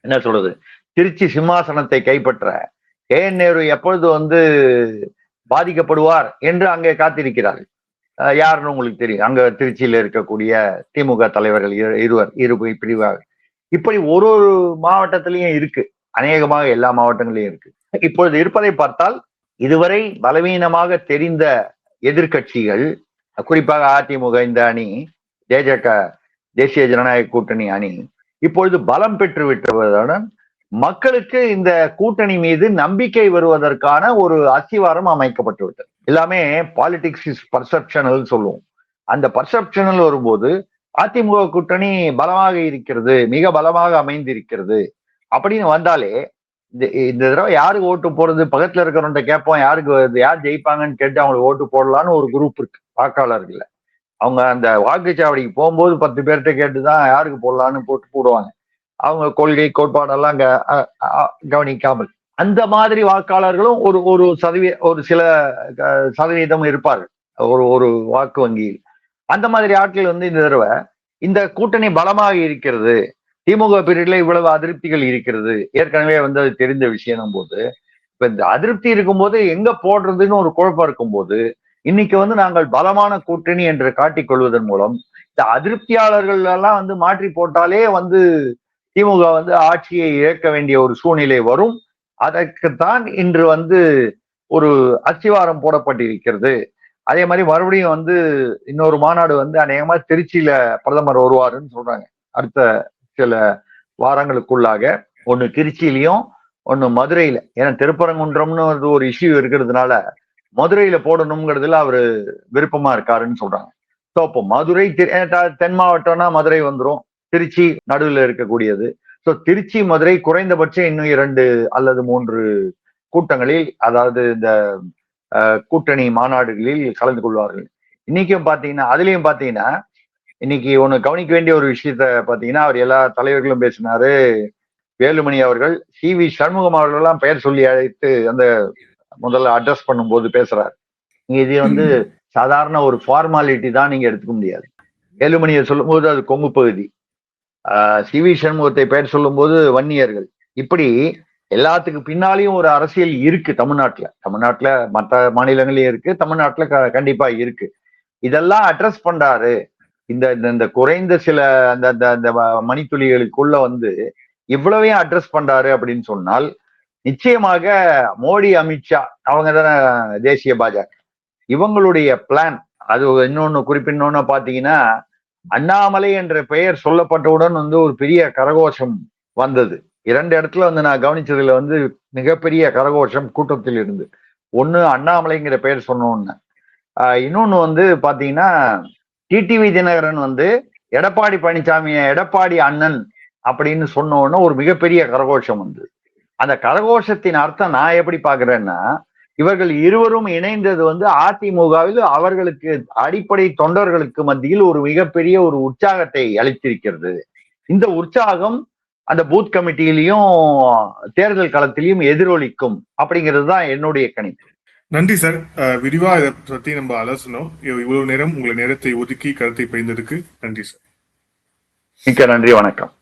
என்ன சொல்றது, திருச்சி சிம்மாசனத்தை கைப்பற்ற KN நேரு எப்பொழுது வந்து பாதிக்கப்படுவார் என்று அங்கே காத்திருக்கிறார்கள். யாருன்னு உங்களுக்கு தெரியும், அங்க திருச்சியில இருக்கக்கூடிய திமுக தலைவர்கள் இரு பிரிவாக. இப்படி ஒரு மாவட்டத்திலையும் இருக்கு, அநேகமாக எல்லா மாவட்டங்களிலும் இருக்கு. இப்பொழுது இருப்பதை பார்த்தால் இதுவரை பலவீனமாக தெரிந்த எதிர்க்கட்சிகள், குறிப்பாக அதிமுக இந்த அணி, தேஜக தேசிய ஜனநாயக கூட்டணி அணி இப்பொழுது பலம் பெற்று விட்டதுடன் மக்களுக்கு இந்த கூட்டணி மீது நம்பிக்கை வருவதற்கான ஒரு அஸ்திவாரம் அமைக்கப்பட்டு விட்டது. எல்லாமே பாலிடிக்ஸ் இஸ் பர்செப்ஷனல் சொல்லுவோம். அந்த பர்செப்ஷனல் வரும்போது அதிமுக கூட்டணி பலமாக இருக்கிறது, மிக பலமாக அமைந்திருக்கிறது அப்படின்னு வந்தாலே இந்த தடவை யாருக்கு ஓட்டு போறது, பக்கத்துல இருக்கிறவன்ட்ட கேட்போம் யார் ஜெயிப்பாங்கன்னு கேட்டு அவங்களுக்கு ஓட்டு போடலான்னு ஒரு குரூப் இருக்கு வாக்காளர்கள். அவங்க அந்த வாக்குச்சாவடிக்கு போகும்போது 10 பேர்கிட்ட கேட்டுதான் யாருக்கு போடலான்னு போட்டு போடுவாங்க. அவங்க கொள்கை கோட்பாடெல்லாம் கவனிக்காமல் அந்த மாதிரி வாக்காளர்களும் ஒரு சில சதவீதம் இருப்பார்கள் ஒரு வாக்கு வங்கியில். அந்த மாதிரி ஆட்கள் வந்து இந்த தடவை இந்த கூட்டணி பலமாக இருக்கிறது, திமுக பீரியட்ல இவ்வளவு அதிருப்திகள் இருக்கிறது, ஏற்கனவே வந்து அது தெரிந்த விஷயம் போது இப்ப இந்த அதிருப்தி இருக்கும்போது எங்க போடுறதுன்னு ஒரு குழப்பம் இருக்கும்போது இன்னைக்கு வந்து நாங்கள் பலமான கூட்டணி என்று காட்டிக் கொள்வதன் மூலம் இந்த அதிருப்தியாளர்கள் எல்லாம் வந்து மாற்றி போட்டாலே வந்து திமுக வந்து ஆட்சியை இழக்க வேண்டிய ஒரு சூழ்நிலை வரும். அதற்குத்தான் இன்று வந்து ஒரு அஸ்திவாரம் போடப்பட்டிருக்கிறது. அதே மாதிரி மறுபடியும் வந்து இன்னொரு மாநாடு வந்து அநேகமா திருச்சியில பிரதமர் வருவாருன்னு சொல்றாங்க அடுத்த சில வாரங்களுக்குள்ளாக. ஒண்ணு திருச்சியிலையும் ஒண்ணு மதுரையில. ஏன்னா திருப்பரங்குன்றம்னு ஒரு இஷ்யூ இருக்கிறதுனால மதுரையில போடணுங்கிறதுல அவரு விருப்பமா இருக்காருன்னு சொல்றாங்க. ஸோ இப்போ மதுரை தென் மாவட்டம்னா மதுரை வந்துடும், திருச்சி நடுவில் இருக்கக்கூடியது. ஸோ திருச்சி மதுரை குறைந்தபட்சம் இன்னும் 2 அல்லது 3 கூட்டங்களில், அதாவது இந்த கூட்டணி மாநாடுகளில் கலந்து கொள்வார்கள். இன்னைக்கும் பாத்தீங்கன்னா அதுலயும் பாத்தீங்கன்னா இன்னைக்கு ஒண்ணு கவனிக்க வேண்டிய ஒரு விஷயத்த பாத்தீங்கன்னா அவர் எல்லா தலைவர்களும் பேசினாரு. வேலுமணி அவர்கள் CV சண்முகம் அவர்களெல்லாம் பெயர் சொல்லி அழைத்து அந்த முதல்ல அட்ரஸ் பண்ணும்போது பேசுறாரு. இது வந்து சாதாரண ஒரு ஃபார்மாலிட்டி தான் நீங்க எடுத்துக்க முடியாது. வேலுமணியை சொல்லும் போது அது கொங்கு பகுதி, CV சண்முகத்தை பெயர் சொல்லும் போது வன்னியர்கள். இப்படி எல்லாத்துக்கு பின்னாலையும் ஒரு அரசியல் இருக்கு தமிழ்நாட்டுல மற்ற மாநிலங்களையும் இருக்கு, தமிழ்நாட்டுல கண்டிப்பா இருக்கு. இதெல்லாம் அட்ரஸ் பண்றாரு. இந்த குறைந்த சில அந்த மணித்துளிகளுக்குள்ள வந்து இவ்வளவையும் அட்ரஸ் பண்றாரு அப்படின்னு சொன்னால் நிச்சயமாக மோடி, அமித்ஷா அவங்க தானே தேசிய பாஜக, இவங்களுடைய பிளான் அது இன்னொன்னு குறிப்பிடணும்னு பாத்தீங்கன்னா அண்ணாமலை என்ற பெயர் சொல்லப்பட்டவுடன் வந்து ஒரு பெரிய கரகோஷம் வந்தது. 2 இடத்துல வந்து நான் கவனிச்சதுல வந்து மிகப்பெரிய கரகோஷம் கூட்டத்தில் இருந்து. ஒண்ணு அண்ணாமலைங்கிற பெயர் சொன்னோன்னு, இன்னொன்னு வந்து பாத்தீங்கன்னா டிடிவி தினகரன் வந்து எடப்பாடி பழனிசாமியை எடப்பாடி அண்ணன் அப்படின்னு சொன்னோன்னு ஒரு மிகப்பெரிய கரகோஷம் வந்து. அந்த கரகோஷத்தின் அர்த்தம் நான் எப்படி பாக்குறேன்னா, இவர்கள் இருவரும் இணைந்தது வந்து அதிமுகவில் அவர்களுக்கு அடிப்படை தொண்டர்களுக்கு மத்தியில் ஒரு மிகப்பெரிய ஒரு உற்சாகத்தை அளித்திருக்கிறது. இந்த உற்சாகம் அந்த பூத் கமிட்டியிலையும் தேர்தல் களத்திலையும் எதிரொலிக்கும் அப்படிங்கிறது தான் என்னுடைய கணிப்பு. நன்றி சார். விரிவா இதை பத்தி நம்ம அலசணும். இவ்வளவு நேரம் உங்களை நேரத்தை ஒதுக்கி கருத்தை பகிர்ந்ததுக்கு நன்றி சார். மிக்க நன்றி, வணக்கம்.